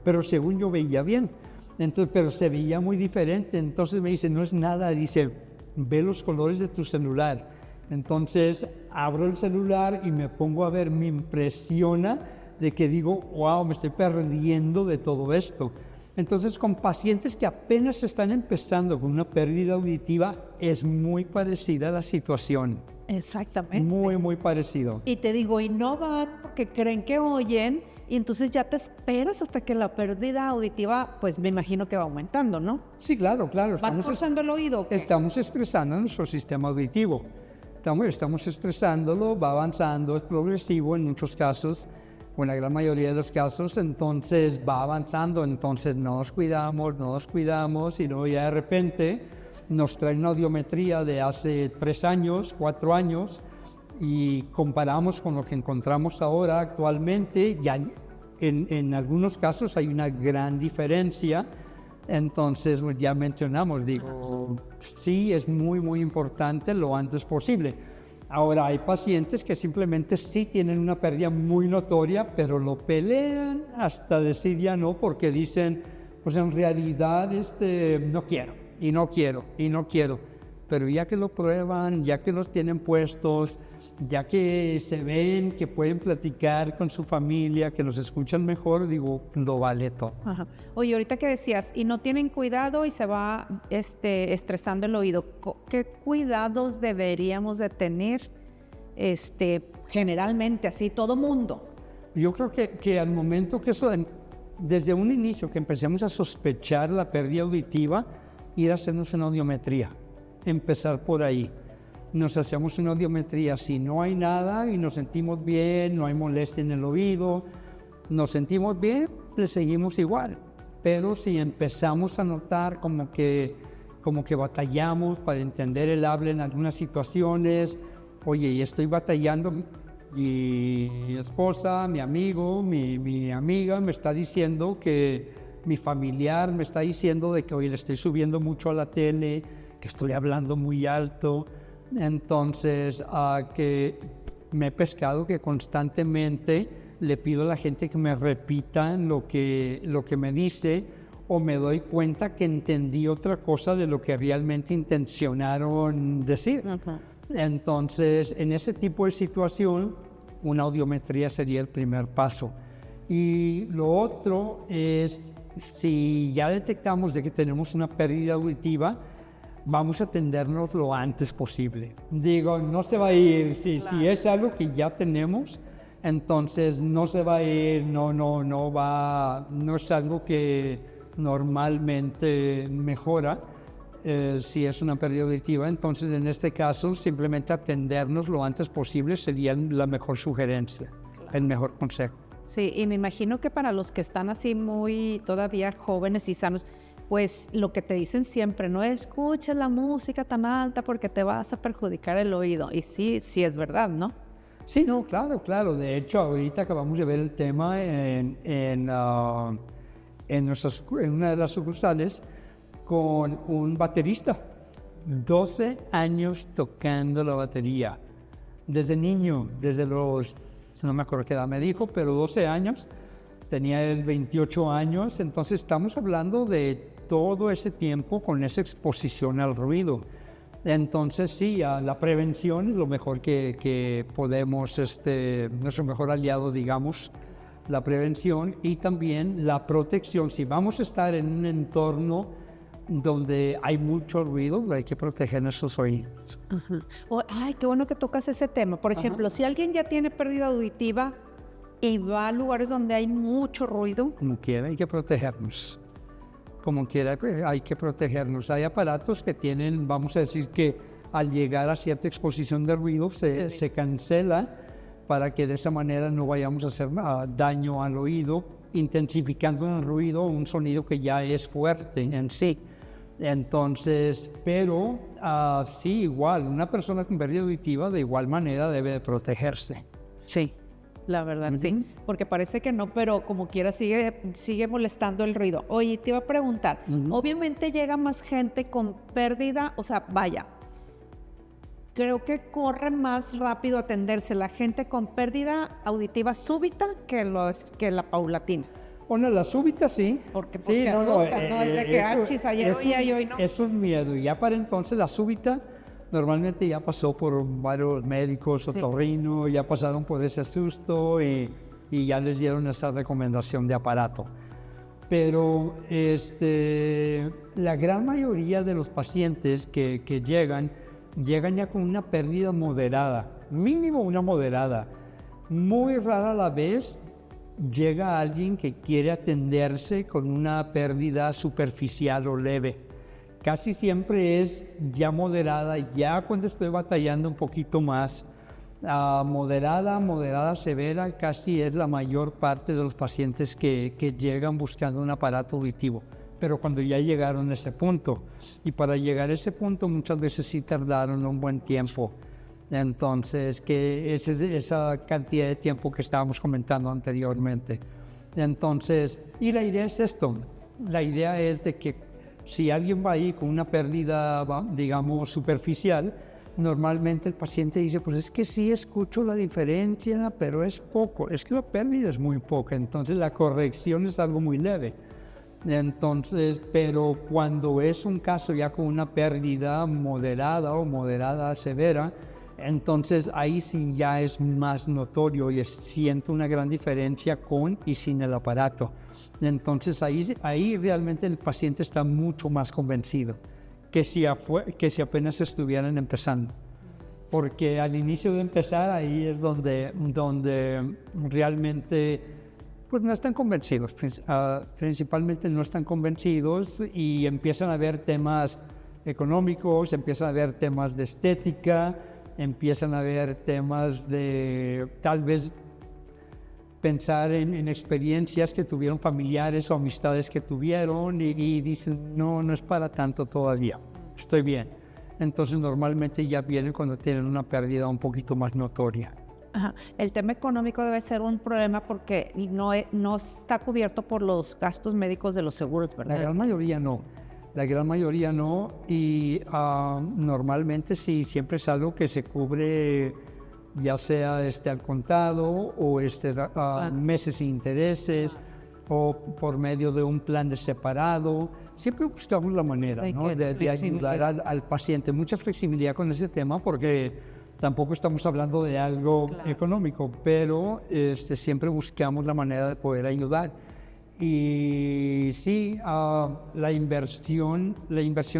S2: pero según yo veía bien. Entonces, pero se veía muy diferente, entonces me dice, no es nada, dice, ve los colores de tu celular. Entonces abro el celular y me pongo a ver, me impresiona de que digo, wow, me estoy perdiendo de todo esto. Entonces, con pacientes que apenas están empezando con una pérdida auditiva, es muy parecida la situación.
S1: Exactamente.
S2: Muy, muy parecido.
S1: Y te digo, y no van porque creen que oyen, y entonces ya te esperas hasta que la pérdida auditiva, pues me imagino que va aumentando, ¿no?
S2: Sí, claro, claro.
S1: ¿Vas forzando el oído o qué?
S2: Estamos expresando nuestro sistema auditivo. Estamos expresándolo, va avanzando, es progresivo en muchos casos, o en la gran mayoría de los casos, entonces va avanzando, entonces no nos cuidamos, y luego ya de repente nos trae una audiometría de hace 3 años, 4 años, y comparamos con lo que encontramos ahora actualmente, ya en algunos casos hay una gran diferencia. Entonces, ya mencionamos, digo, sí, es muy, muy importante lo antes posible. Ahora, hay pacientes que simplemente sí tienen una pérdida muy notoria, pero lo pelean hasta decir ya no, porque dicen, pues en realidad no quiero, y no quiero, y no quiero. Pero ya que lo prueban, ya que los tienen puestos, ya que se ven, que pueden platicar con su familia, que los escuchan mejor, digo, lo vale todo.
S1: Ajá. Oye, ahorita que decías, y no tienen cuidado y se va estresando el oído, ¿qué cuidados deberíamos de tener generalmente, así, todo mundo?
S2: Yo creo que al momento que eso, desde un inicio que empecemos a sospechar la pérdida auditiva, ir a hacernos una audiometría, empezar por ahí. Nos hacemos una audiometría, si no hay nada y nos sentimos bien, no hay molestia en el oído, nos sentimos bien, le seguimos igual. Pero si empezamos a notar como que batallamos para entender el habla en algunas situaciones, oye, y estoy batallando, mi esposa, mi amigo, mi amiga me está diciendo que mi familiar me está diciendo de que hoy le estoy subiendo mucho a la tele, que estoy hablando muy alto. Entonces, que me he pescado que constantemente le pido a la gente que me repita lo que me dice, o me doy cuenta que entendí otra cosa de lo que realmente intencionaron decir.
S1: Okay.
S2: Entonces, en ese tipo de situación, una audiometría sería el primer paso. Y lo otro es, si ya detectamos de que tenemos una pérdida auditiva, vamos a atendernos lo antes posible. Digo, no se va a ir, si es algo que ya tenemos, entonces no se va a ir, no es algo que normalmente mejora. Si es una pérdida auditiva, entonces en este caso simplemente atendernos lo antes posible sería la mejor sugerencia, el mejor consejo.
S1: Sí, y me imagino que para los que están así muy todavía jóvenes y sanos, pues lo que te dicen siempre, no escuches la música tan alta porque te vas a perjudicar el oído. Y sí es verdad, ¿no?
S2: Sí, no, claro. De hecho, ahorita acabamos de ver el tema en una de las sucursales con un baterista, 12 años tocando la batería. Desde niño, desde los, no me acuerdo qué edad me dijo, pero 12 años, tenía él 28 años, entonces estamos hablando de todo ese tiempo con esa exposición al ruido. Entonces sí, la prevención es lo mejor que podemos, nuestro mejor aliado, digamos, la prevención y también la protección. Si vamos a estar en un entorno donde hay mucho ruido, hay que proteger nuestros oídos.
S1: Uh-huh. Ay, qué bueno que tocas ese tema. Por ejemplo, si alguien ya tiene pérdida auditiva y va a lugares donde hay mucho ruido.
S2: Como quiera, hay que protegernos. Como quiera, hay que protegernos. Hay aparatos que tienen, vamos a decir que al llegar a cierta exposición de ruido se cancela para que de esa manera no vayamos a hacer daño al oído, intensificando el ruido, un sonido que ya es fuerte en sí. Entonces, pero sí, igual, una persona con pérdida auditiva de igual manera debe de protegerse.
S1: Sí, la verdad, sí, porque parece que no, pero como quiera sigue molestando el ruido. Oye, te iba a preguntar, obviamente llega más gente con pérdida, o sea, vaya, creo que corre más rápido atenderse la gente con pérdida auditiva súbita que la paulatina.
S2: Bueno, la súbita sí.
S1: Porque
S2: sí,
S1: no es de que achis, ayer oía y hoy no.
S2: Es un miedo. Y ya para entonces la súbita normalmente ya pasó por varios médicos, otorrino, ya pasaron por ese susto y ya les dieron esa recomendación de aparato. pero la gran mayoría de los pacientes que llegan ya con una pérdida moderada, mínimo una moderada. Muy rara la vez llega alguien que quiere atenderse con una pérdida superficial o leve. Casi siempre es ya moderada, ya cuando estoy batallando un poquito más. Moderada, severa, casi es la mayor parte de los pacientes que llegan buscando un aparato auditivo. Pero cuando ya llegaron a ese punto, y para llegar a ese punto muchas veces sí tardaron un buen tiempo. Entonces, que es esa cantidad de tiempo que estábamos comentando anteriormente. Entonces, y la idea es esto, la idea es de que si alguien va ahí con una pérdida, digamos, superficial, normalmente el paciente dice, pues es que sí escucho la diferencia, pero es poco, es que la pérdida es muy poca, entonces la corrección es algo muy leve. Entonces, pero cuando es un caso ya con una pérdida moderada o moderada severa, entonces ahí sí ya es más notorio y siento una gran diferencia con y sin el aparato. Entonces ahí realmente el paciente está mucho más convencido que si apenas estuvieran empezando. Porque al inicio de empezar ahí es donde realmente pues no están convencidos, principalmente no están convencidos y empiezan a ver temas económicos, empiezan a ver temas de estética, empiezan a ver temas de tal vez pensar en experiencias que tuvieron familiares o amistades que tuvieron y dicen, no es para tanto todavía, estoy bien. Entonces normalmente ya vienen cuando tienen una pérdida un poquito más notoria.
S1: Ajá. El tema económico debe ser un problema porque no está cubierto por los gastos médicos de los seguros, ¿verdad?
S2: La gran mayoría no, y normalmente sí, siempre es algo que se cubre, ya sea al contado o meses sin intereses o por medio de un plan de separado. Siempre buscamos la manera, ¿no? de ayudar al paciente. Mucha flexibilidad con ese tema porque tampoco estamos hablando de algo económico, pero siempre buscamos la manera de poder ayudar. Y sí, la inversión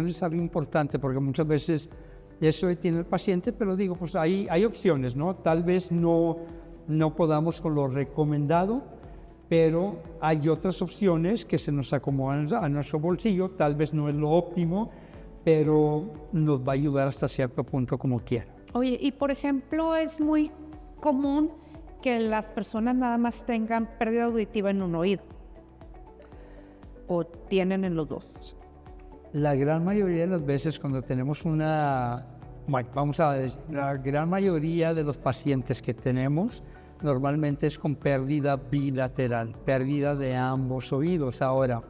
S2: es algo importante porque muchas veces eso tiene el paciente, pero digo, pues hay opciones, ¿no? Tal vez no podamos con lo recomendado, pero hay otras opciones que se nos acomodan a nuestro bolsillo, tal vez no es lo óptimo, pero nos va a ayudar hasta cierto punto como quiera.
S1: Oye, y por ejemplo, es muy común que las personas nada más tengan pérdida auditiva en un oído. ¿O tienen en los dos?
S2: La gran mayoría de las veces cuando tenemos la gran mayoría de los pacientes que tenemos normalmente es con pérdida bilateral, pérdida de ambos oídos. Ahora,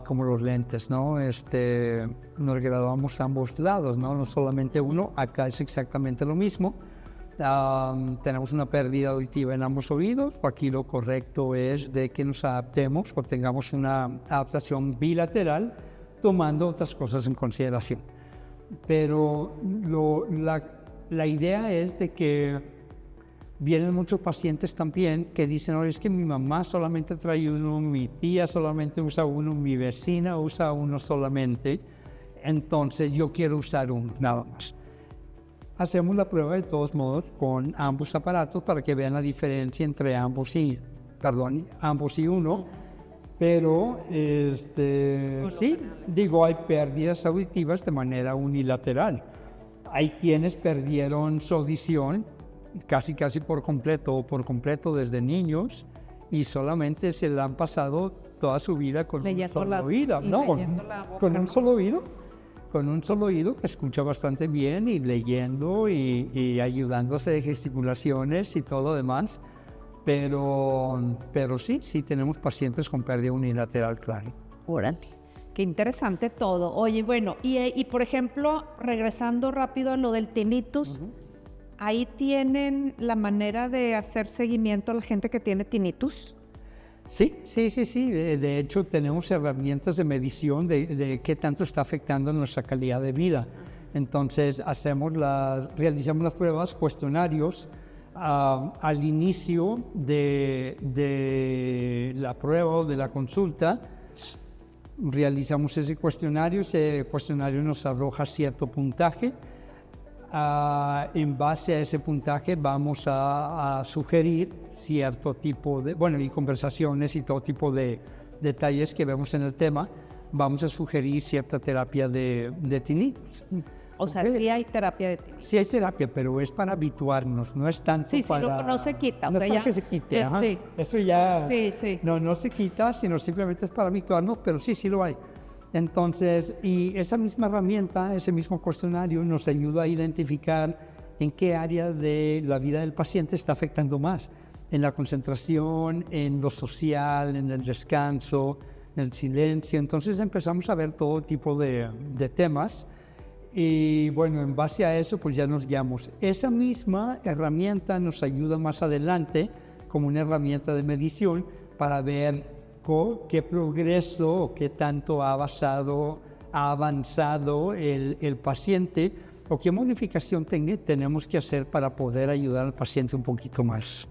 S2: como los lentes, ¿no? Nos graduamos a ambos lados, ¿no? No solamente uno, acá es exactamente lo mismo. Tenemos una pérdida auditiva en ambos oídos. Aquí lo correcto es de que nos adaptemos o tengamos una adaptación bilateral tomando otras cosas en consideración. Pero la idea es de que vienen muchos pacientes también que dicen, es que mi mamá solamente trae uno, mi tía solamente usa uno, mi vecina usa uno solamente, entonces yo quiero usar uno, nada más. Hacemos la prueba de todos modos con ambos aparatos para que vean la diferencia entre ambos y uno, pero sí, digo, hay pérdidas auditivas de manera unilateral. Hay quienes perdieron su audición casi por completo desde niños y solamente se la han pasado toda su vida con un solo oído, con un solo oído que escucha bastante bien y leyendo y ayudándose de gesticulaciones y todo lo demás, pero sí tenemos pacientes con pérdida unilateral, claro.
S1: Órale, qué interesante todo. Oye, bueno, y por ejemplo, regresando rápido a lo del tinnitus, ¿ahí tienen la manera de hacer seguimiento a la gente que tiene tinnitus?
S2: Sí. De hecho, tenemos herramientas de medición de qué tanto está afectando nuestra calidad de vida. Entonces, realizamos las pruebas, cuestionarios, al inicio de la prueba o de la consulta, realizamos ese cuestionario nos arroja cierto puntaje. En base a ese puntaje vamos a sugerir cierto tipo de, y conversaciones y todo tipo de detalles que vemos en el tema, vamos a sugerir cierta terapia de tinnitus.
S1: O sea, sí hay terapia de tinnitus.
S2: Sí hay terapia, pero es para habituarnos, no es tanto para...
S1: Sí, no se quita.
S2: No
S1: o sea,
S2: es para
S1: ya,
S2: que se quite,
S1: sí.
S2: Eso ya...
S1: Sí.
S2: No se quita, sino simplemente es para habituarnos, pero sí lo hay. Entonces, y esa misma herramienta, ese mismo cuestionario nos ayuda a identificar en qué área de la vida del paciente está afectando más. En la concentración, en lo social, en el descanso, en el silencio. Entonces empezamos a ver todo tipo de temas. Y bueno, en base a eso, pues ya nos guiamos. Esa misma herramienta nos ayuda más adelante como una herramienta de medición para ver qué progreso o qué tanto ha avanzado el paciente o qué modificación tenemos que hacer para poder ayudar al paciente un poquito más.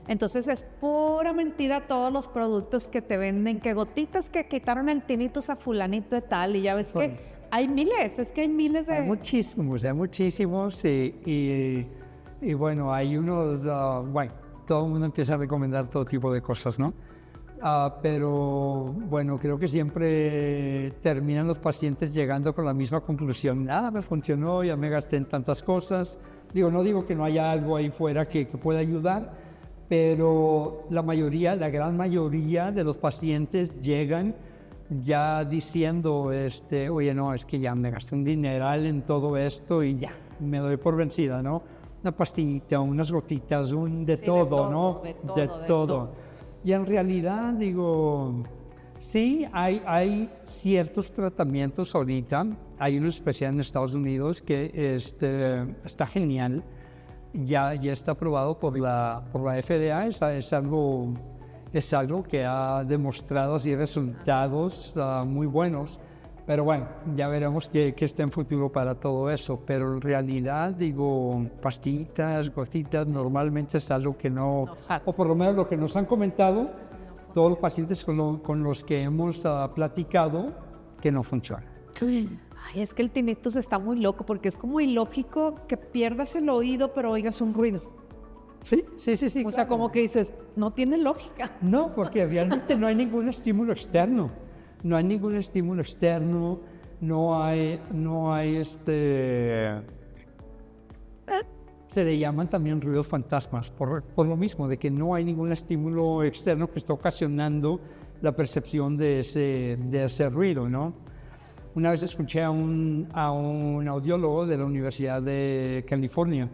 S1: Entonces es pura mentira todos los productos que te venden, que gotitas que quitaron el tinnitus a fulanito de tal, y ya ves que hay miles, es que hay miles de...
S2: Hay muchísimos y bueno, hay unos, todo el mundo empieza a recomendar todo tipo de cosas, ¿no? Pero bueno, creo que siempre terminan los pacientes llegando con la misma conclusión, nada me funcionó, ya me gasté en tantas cosas. No digo que no haya algo ahí fuera que pueda ayudar, pero la gran mayoría de los pacientes llegan ya diciendo, oye, no, es que ya me gasté un dineral en todo esto y ya, me doy por vencida, ¿no? Una pastillita, unas gotitas, de todo, ¿no? De todo. Y en realidad, sí, hay ciertos tratamientos ahorita, hay uno especial en Estados Unidos que está genial, ya está aprobado por la FDA, es algo que ha demostrado así resultados muy buenos, pero bueno, ya veremos qué está en futuro para todo eso, pero en realidad, pastillitas, gotitas, normalmente es algo que no, o por lo menos lo que nos han comentado, todos los pacientes con los que hemos platicado, que no funciona.
S1: Ay, es que el tinnitus está muy loco, porque es como ilógico que pierdas el oído, pero oigas un ruido.
S2: Sí.
S1: O sea, como que dices, no tiene lógica.
S2: No, porque realmente no hay ningún estímulo externo. No hay se le llaman también ruidos fantasmas, por lo mismo, de que no hay ningún estímulo externo que está ocasionando la percepción de ese ruido, ¿no? Una vez escuché a un audiólogo de la Universidad de California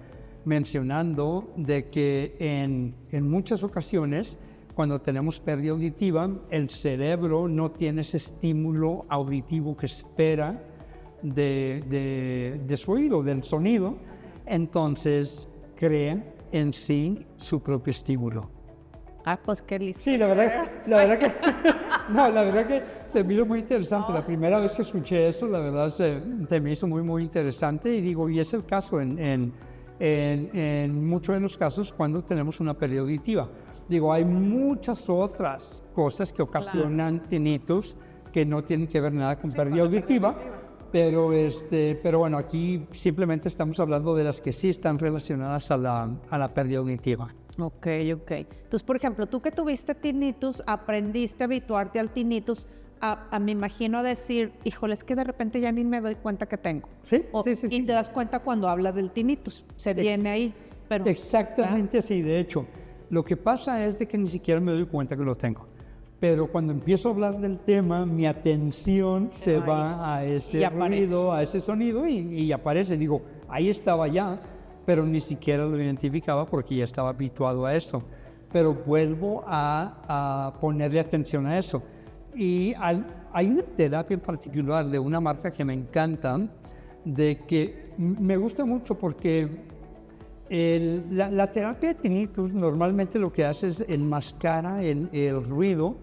S2: mencionando de que en muchas ocasiones, cuando tenemos pérdida auditiva, el cerebro no tiene ese estímulo auditivo que espera de su oído, del sonido, entonces crea en sí su propio estímulo.
S1: Pues qué listo.
S2: Sí, la verdad que se me hizo muy interesante. La primera vez que escuché eso, la verdad se me hizo muy, muy interesante. Y es el caso en muchos de los casos cuando tenemos una pérdida auditiva. Hay muchas otras cosas que ocasionan tinnitus que no tienen que ver nada con pérdida auditiva. Pero bueno, aquí simplemente estamos hablando de las que sí están relacionadas a la pérdida auditiva.
S1: Ok. Entonces, por ejemplo, tú que tuviste tinnitus, aprendiste a habituarte al tinnitus, me imagino decir, híjole, es que de repente ya ni me doy cuenta que tengo.
S2: Sí.
S1: Y te das cuenta cuando hablas del tinnitus, viene ahí. Pero,
S2: exactamente así, de hecho. Lo que pasa es de que ni siquiera me doy cuenta que lo tengo. Pero cuando empiezo a hablar del tema, mi atención se va a ese ruido, a ese sonido y aparece. Ahí estaba ya, pero ni siquiera lo identificaba porque ya estaba habituado a eso. Pero vuelvo a ponerle atención a eso. Y hay una terapia en particular de una marca que me encanta, de que me gusta mucho porque la terapia de tinnitus normalmente lo que hace es enmascara el ruido.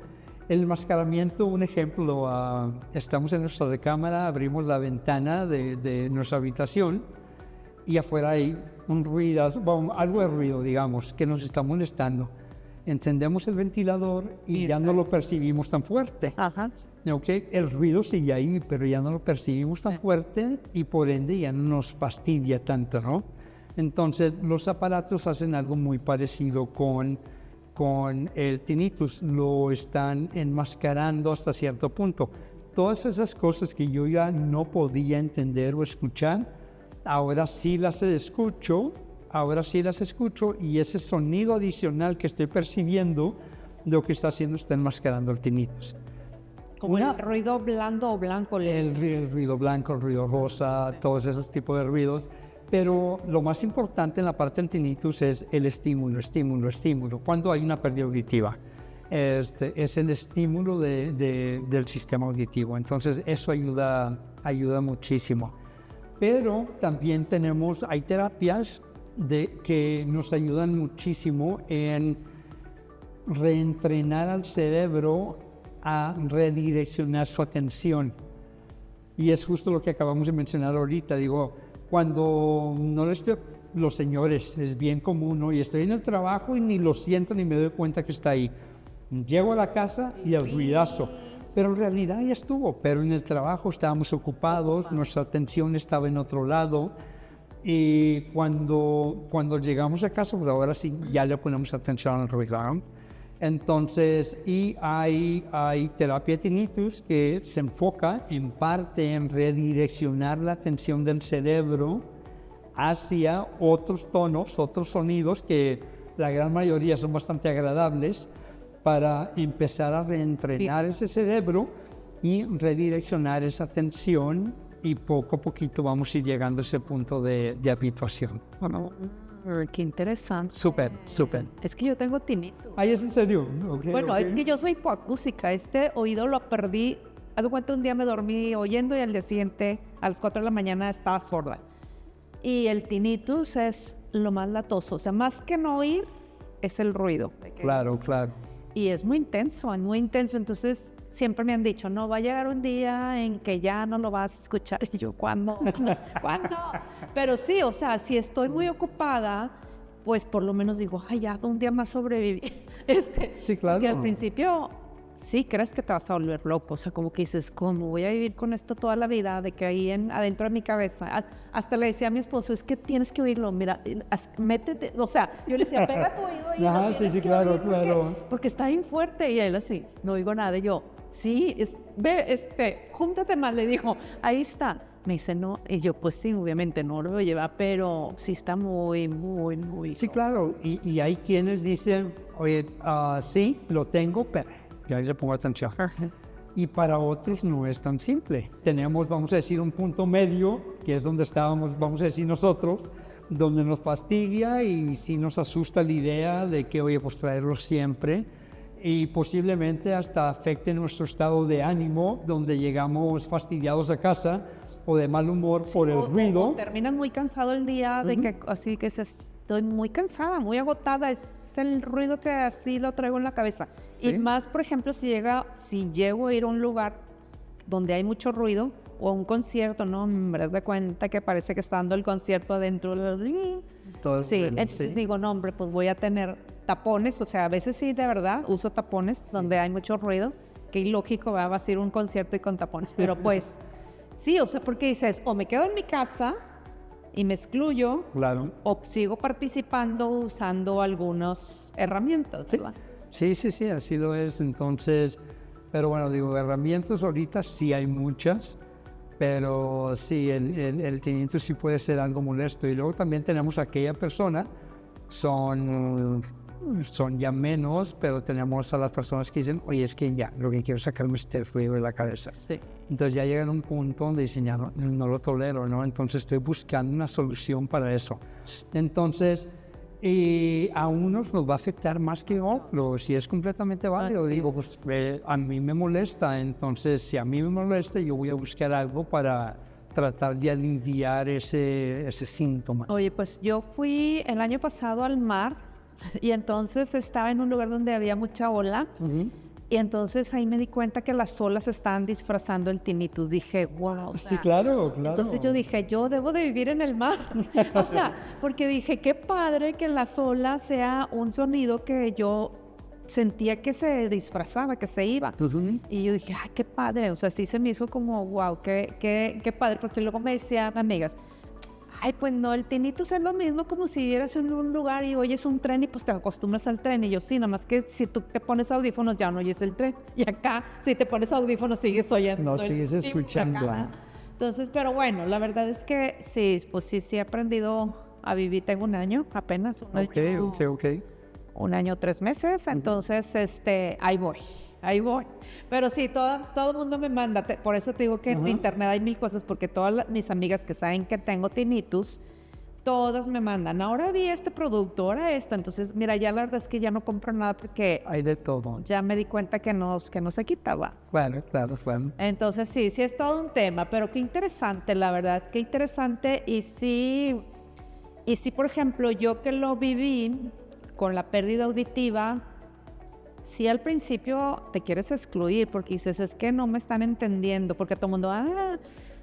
S2: El enmascaramiento, un ejemplo, estamos en nuestra recámara, abrimos la ventana de nuestra habitación y afuera hay un ruido, bueno, algo de ruido, digamos, que nos está molestando. Encendemos el ventilador y ya no lo percibimos tan fuerte.
S1: Ajá.
S2: ¿Okay? El ruido sigue ahí, pero ya no lo percibimos tan fuerte y por ende ya no nos fastidia tanto, ¿no? Entonces los aparatos hacen algo muy parecido con el tinnitus, lo están enmascarando hasta cierto punto. Todas esas cosas que yo ya no podía entender o escuchar, ahora sí las escucho y ese sonido adicional que estoy percibiendo, lo que está haciendo está enmascarando el tinnitus.
S1: Como el ruido blando o blanco.
S2: El ruido blanco, el ruido rosa, todos esos tipos de ruidos. Pero lo más importante en la parte del tinnitus es el estímulo. Cuando hay una pérdida auditiva, es el estímulo del sistema auditivo. Entonces eso ayuda muchísimo. Pero también hay terapias que nos ayudan muchísimo en reentrenar al cerebro a redireccionar su atención. Y es justo lo que acabamos de mencionar ahorita. Digo, cuando no los señores, es bien común, ¿no? Y estoy en el trabajo y ni lo siento ni me doy cuenta que está ahí. Llego a la casa y el ruidazo. Pero en realidad ya estuvo. Pero en el trabajo estábamos ocupados, nuestra atención estaba en otro lado. Y cuando llegamos a casa, pues ahora sí ya le ponemos atención al ruido, ¿no? Entonces, y hay terapia de tinnitus que se enfoca en parte en redireccionar la atención del cerebro hacia otros tonos, otros sonidos que la gran mayoría son bastante agradables para empezar a reentrenar ese cerebro y redireccionar esa atención y poco a poquito vamos a ir llegando a ese punto de habituación.
S1: Bueno, qué interesante.
S2: Súper.
S1: Es que yo tengo tinnitus.
S2: Ay, ¿es en serio? Okay,
S1: bueno, es que yo soy hipoacústica. Este oído lo perdí. Haz de cuenta, un día me dormí oyendo y al día siguiente, a las 4 de la mañana, estaba sorda. Y el tinnitus es lo más latoso. O sea, más que no oír, es el ruido.
S2: Claro.
S1: Y es muy intenso. Entonces, siempre me han dicho, no, va a llegar un día en que ya no lo vas a escuchar. Y yo, ¿cuándo? ¿Cuándo? Pero sí, o sea, si estoy muy ocupada, pues por lo menos digo, ay, ya un día más sobreviví.
S2: Sí, claro.
S1: Que al principio sí crees que te vas a volver loco. O sea, como que dices, ¿cómo voy a vivir con esto toda la vida? De que ahí adentro de mi cabeza. Hasta le decía a mi esposo, es que tienes que oírlo. Mira, métete. O sea, yo le decía, pega tu oído ahí.
S2: Ajá, sí, claro.
S1: Porque está bien fuerte. Y él así, no oigo nada. Y yo, sí, júntate más, le dijo, ahí está. Me dice, no, y yo, pues sí, obviamente no lo lleva, pero sí está muy.
S2: Sí, claro, y hay quienes dicen, oye, sí, lo tengo, pero ya le pongo atención. Y para otros no es tan simple. Tenemos, vamos a decir, un punto medio, que es donde estábamos, vamos a decir nosotros, donde nos fastidia y sí nos asusta la idea de que, oye, pues traerlo siempre. Y posiblemente hasta afecte nuestro estado de ánimo, donde llegamos fastidiados a casa o de mal humor por el ruido.
S1: O terminan muy cansado el día, de que así que estoy muy cansada, muy agotada, es el ruido que así lo traigo en la cabeza. ¿Sí? Y más, por ejemplo, si llego a ir a un lugar donde hay mucho ruido o a un concierto, ¿no? Me das de cuenta que parece que está dando el concierto adentro. Entonces digo, no, hombre, pues voy a tener tapones, o sea, a veces sí, de verdad, uso tapones donde hay mucho ruido, que ilógico va a ser un concierto y con tapones, pero pues, sí, o sea, porque dices, o me quedo en mi casa y me excluyo,
S2: claro,
S1: o sigo participando usando algunas herramientas, ¿verdad?
S2: Sí, así lo es, entonces, pero bueno, digo, herramientas ahorita sí hay muchas, pero sí, el tinnitus sí puede ser algo molesto, y luego también tenemos aquella persona, son ya menos, pero tenemos a las personas que dicen, oye, es que ya, lo que quiero es sacarme este ruido de la cabeza.
S1: Sí.
S2: Entonces ya llegan a un punto donde dicen, ya no lo tolero, ¿no? Entonces estoy buscando una solución para eso. Entonces, a unos nos va a afectar más que a otros, y es completamente válido. Digo, pues a mí me molesta, entonces si a mí me molesta, yo voy a buscar algo para tratar de aliviar ese síntoma.
S1: Oye, pues yo fui el año pasado al mar y entonces estaba en un lugar donde había mucha ola Y entonces ahí me di cuenta que las olas estaban disfrazando el tinnitus. Dije, wow.
S2: Sí, claro, claro.
S1: Entonces yo dije, yo debo de vivir en el mar. O sea, porque dije, qué padre que las olas sea un sonido que yo sentía que se disfrazaba, que se iba. Y yo dije, ay, qué padre. O sea, sí se me hizo como, wow, qué padre. Porque luego me decían amigas, ay, pues no, el tinnitus es lo mismo como si vivieras en un lugar y oyes un tren y pues te acostumbras al tren. Y yo, sí, nada más que si tú te pones audífonos ya no oyes el tren. Y acá, si te pones audífonos sigues oyendo.
S2: No, sigues escuchando.
S1: Entonces, pero bueno, la verdad es que sí, pues sí he aprendido a vivir. Tengo un año apenas. Un año, 3 meses. Entonces, ahí voy. Pero sí, todo el mundo me manda. Por eso te digo que en internet hay mil cosas, porque todas mis amigas que saben que tengo tinnitus, todas me mandan, ahora vi este producto, ahora esto. Entonces, mira, ya la verdad es que ya no compro nada porque
S2: hay de todo.
S1: Ya me di cuenta que no se quitaba.
S2: Claro.
S1: Entonces, sí es todo un tema, pero qué interesante, la verdad, qué interesante. Y sí, por ejemplo, yo que lo viví con la pérdida auditiva, sí, al principio te quieres excluir porque dices, es que no me están entendiendo, porque todo el mundo,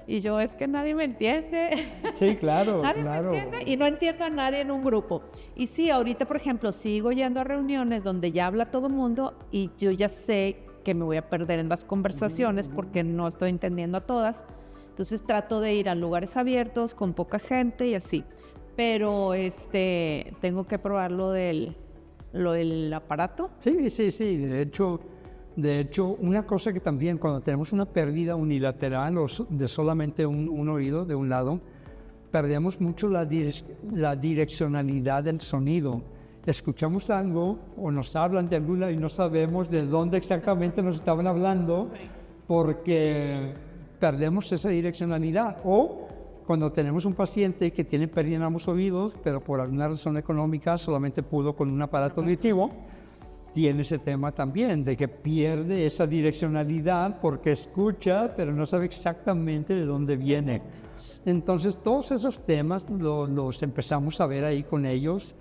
S1: y yo, es que nadie me entiende.
S2: Sí, claro,
S1: nadie me entiende y no entiendo a nadie en un grupo. Y sí, ahorita, por ejemplo, sigo yendo a reuniones donde ya habla todo el mundo y yo ya sé que me voy a perder en las conversaciones porque no estoy entendiendo a todas. Entonces trato de ir a lugares abiertos con poca gente y así. Pero tengo que probar lo del aparato.
S2: Sí. De hecho, una cosa que también cuando tenemos una pérdida unilateral o de solamente un oído de un lado, perdemos mucho la direccionalidad del sonido. Escuchamos algo o nos hablan de alguna y no sabemos de dónde exactamente nos estaban hablando porque perdemos esa direccionalidad. O cuando tenemos un paciente que tiene pérdida en ambos oídos, pero por alguna razón económica solamente pudo con un aparato auditivo, tiene ese tema también, de que pierde esa direccionalidad porque escucha, pero no sabe exactamente de dónde viene. Entonces, todos esos temas los empezamos a ver ahí con ellos,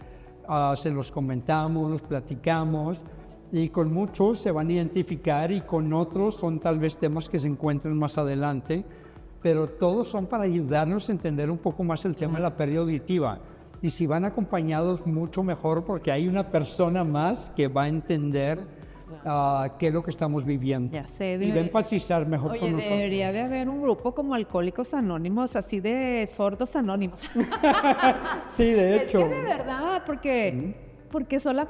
S2: se los comentamos, los platicamos, y con muchos se van a identificar y con otros son tal vez temas que se encuentren más adelante, pero todos son para ayudarnos a entender un poco más el tema de la pérdida auditiva. Y si van acompañados, mucho mejor, porque hay una persona más que va a entender qué es lo que estamos viviendo.
S1: Ya sé,
S2: y va a empatizar mejor con nosotros.
S1: Debería de haber un grupo como Alcohólicos Anónimos, así de sordos anónimos.
S2: Sí, de hecho.
S1: Es que de verdad, porque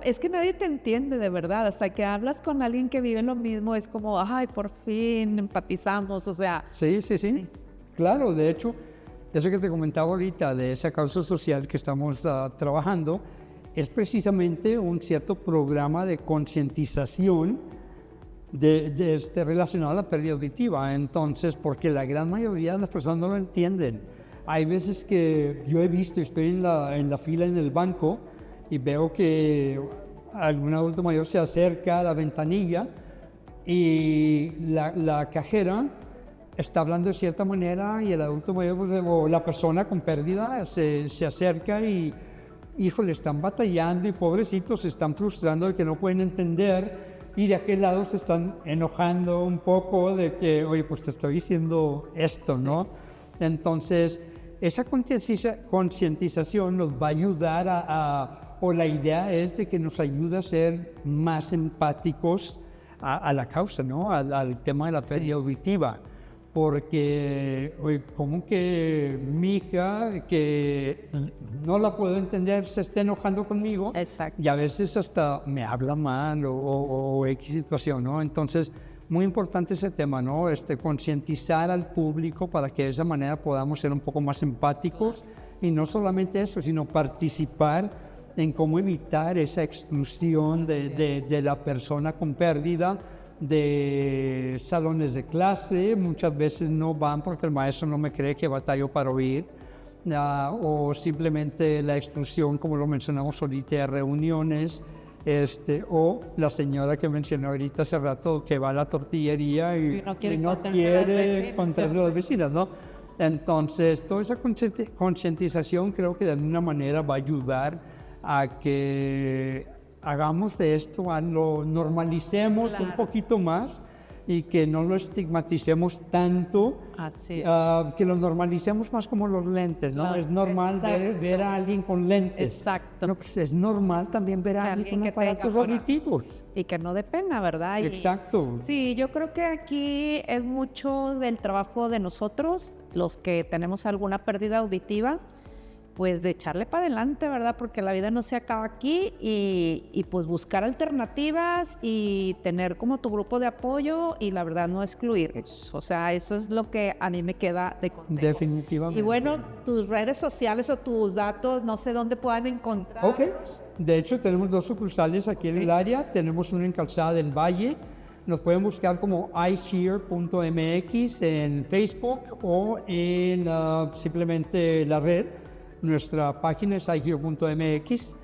S1: es que nadie te entiende de verdad. Hasta que hablas con alguien que vive lo mismo, es como, ay, por fin empatizamos, o sea.
S2: Sí. Claro, de hecho, eso que te comentaba ahorita de esa causa social que estamos trabajando es precisamente un cierto programa de concientización relacionado a la pérdida auditiva. Entonces, porque la gran mayoría de las personas no lo entienden. Hay veces que yo he visto, estoy en la fila en el banco y veo que algún adulto mayor se acerca a la ventanilla y la cajera está hablando de cierta manera y el adulto mayor o la persona con pérdida se acerca y, híjole, están batallando y pobrecitos se están frustrando de que no pueden entender y de aquel lado se están enojando un poco de que, oye, pues te estoy diciendo esto, ¿no? Entonces, esa concientización nos va a ayudar o la idea es de que nos ayuda a ser más empáticos a la causa, ¿no? Al tema de la pérdida auditiva. Porque, oye, como que mi hija, que no la puedo entender, se está enojando conmigo.
S1: Exacto.
S2: Y a veces hasta me habla mal o X situación, ¿no? Entonces, muy importante ese tema, ¿no? Concientizar al público para que de esa manera podamos ser un poco más empáticos. Y no solamente eso, sino participar en cómo evitar esa exclusión de la persona con pérdida de salones de clase. Muchas veces no van porque el maestro no me cree que batallo para oír, o simplemente la exclusión, como lo mencionamos ahorita, de reuniones, o la señora que mencioné ahorita hace rato que va a la tortillería y no quiere encontrarse a las vecinas, ¿no? Entonces, toda esa concientización creo que de alguna manera va a ayudar a que hagamos de esto, lo normalicemos un poquito más y que no lo estigmaticemos tanto,
S1: Así
S2: que lo normalicemos más como los lentes, ¿no? Es normal ver a alguien con lentes.
S1: Exacto.
S2: No, pues es normal también ver a alguien con aparatos auditivos.
S1: Y que no dé pena, ¿verdad?
S2: Exacto.
S1: Sí, yo creo que aquí es mucho del trabajo de nosotros, los que tenemos alguna pérdida auditiva, pues de echarle para adelante, ¿verdad? Porque la vida no se acaba aquí y pues buscar alternativas y tener como tu grupo de apoyo y la verdad no excluir. O sea, eso es lo que a mí me queda de consejo.
S2: Definitivamente.
S1: Y bueno, tus redes sociales o tus datos, no sé dónde puedan encontrar.
S2: Ok. De hecho, tenemos 2 sucursales aquí en el área. Tenemos una en Calzada del Valle. Nos pueden buscar como iHear.mx en Facebook o en simplemente la red. Nuestra página es iHear.mx.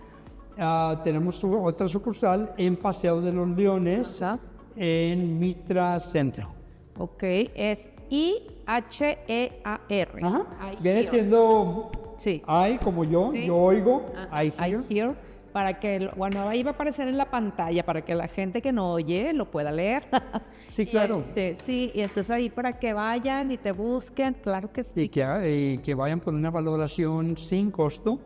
S2: Tenemos otra sucursal en Paseo de los Leones, en Mitra Centro.
S1: Ok, es IHEAR.
S2: Ajá. Viene siendo I como yo, yo oigo,
S1: iHear. Para que, bueno, ahí va a aparecer en la pantalla para que la gente que no oye lo pueda leer.
S2: Sí, claro.
S1: Sí, y entonces ahí para que vayan y te busquen, claro que sí.
S2: Y que vayan por una valoración sin costo.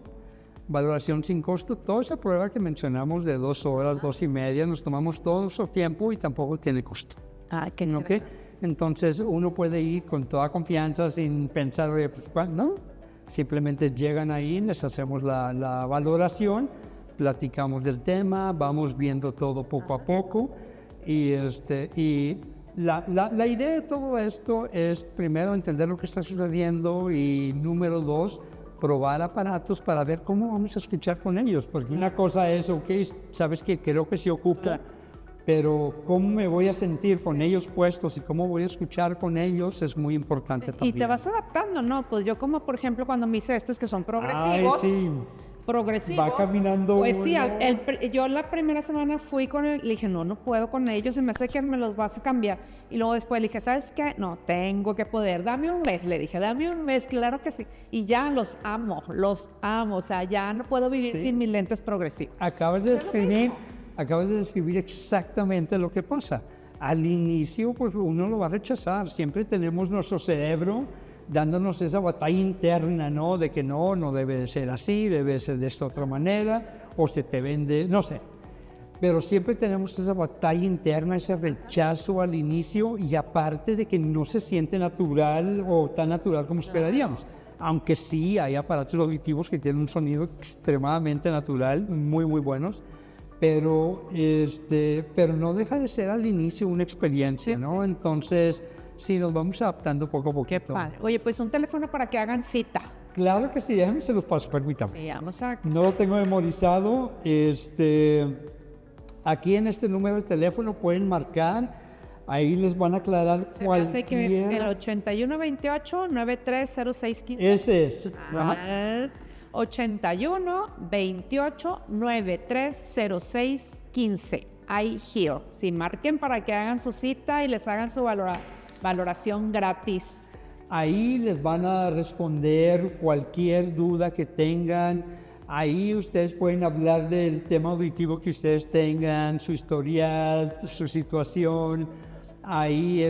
S2: Valoración sin costo. Toda esa prueba que mencionamos de 2 horas, 2 y media, nos tomamos todo nuestro tiempo y tampoco tiene costo.
S1: Qué
S2: ¿Okay? Entonces uno puede ir con toda confianza sin pensar, oye, pues, ¿no? Simplemente llegan ahí, les hacemos la valoración, platicamos del tema, vamos viendo todo poco a poco y la idea de todo esto es primero entender lo que está sucediendo y número 2, probar aparatos para ver cómo vamos a escuchar con ellos, porque una cosa es, ok, sabes que creo que se ocupa, pero cómo me voy a sentir con ellos puestos y cómo voy a escuchar con ellos es muy importante también.
S1: Y te vas adaptando, ¿no? Pues yo como por ejemplo cuando me hice estos que son progresivos. Progresivos.
S2: Va caminando.
S1: Pues sí, yo la primera semana fui con él, le dije, no puedo con ellos, se me hace que me los vas a cambiar. Y luego después le dije, ¿sabes qué? No, tengo que poder, dame un mes, le dije, dame un mes, claro que sí. Y ya los amo, o sea, ya no puedo vivir sin mis lentes progresivos.
S2: Acabas de describir exactamente lo que pasa. Al inicio, pues uno lo va a rechazar, siempre tenemos nuestro cerebro dándonos esa batalla interna, ¿no? De que no debe de ser así, debe de ser de esta otra manera, o se te vende, no sé. Pero siempre tenemos esa batalla interna, ese rechazo al inicio y aparte de que no se siente natural o tan natural como esperaríamos. Aunque sí hay aparatos auditivos que tienen un sonido extremadamente natural, muy, muy buenos, pero no deja de ser al inicio una experiencia, ¿no? Entonces, sí, nos vamos adaptando poco a poquito.
S1: Padre. Oye, pues un teléfono para que hagan cita.
S2: Claro que sí, déjame se los paso, permítame.
S1: Sí, vamos a...
S2: No lo tengo memorizado. Aquí en este número de teléfono pueden marcar, ahí les van a aclarar
S1: cualquier... que es el 8128-930615.
S2: Ese es.
S1: 8128-930615. iHear. Sí, marquen para que hagan su cita y les hagan su valoración gratis.
S2: Ahí les van a responder cualquier duda que tengan. Ahí ustedes pueden hablar del tema auditivo que ustedes tengan, su historial, su situación. Ahí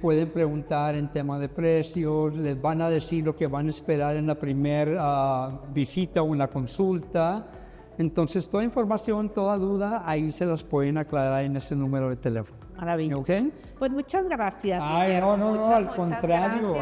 S2: pueden preguntar en tema de precios, les van a decir lo que van a esperar en la primera visita o en la consulta. Entonces, toda información, toda duda, ahí se las pueden aclarar en ese número de teléfono.
S1: Maravilloso.
S2: ¿Okay?
S1: Pues muchas gracias.
S2: Ay, no, al contrario.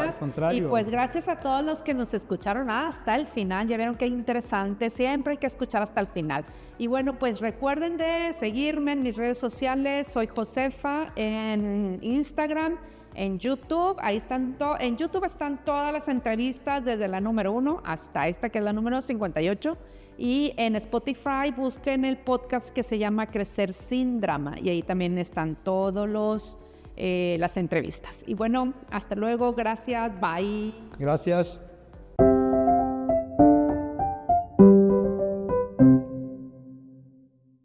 S1: Y pues gracias a todos los que nos escucharon hasta el final. Ya vieron qué interesante, siempre hay que escuchar hasta el final. Y bueno, pues recuerden de seguirme en mis redes sociales. Soy Josefa en Instagram, en YouTube. Ahí están en YouTube están todas las entrevistas desde la número 1 hasta esta que es la número 58. Y en Spotify busquen el podcast que se llama Crecer sin Drama y ahí también están todos las entrevistas. Y bueno, hasta luego, gracias, bye.
S2: Gracias.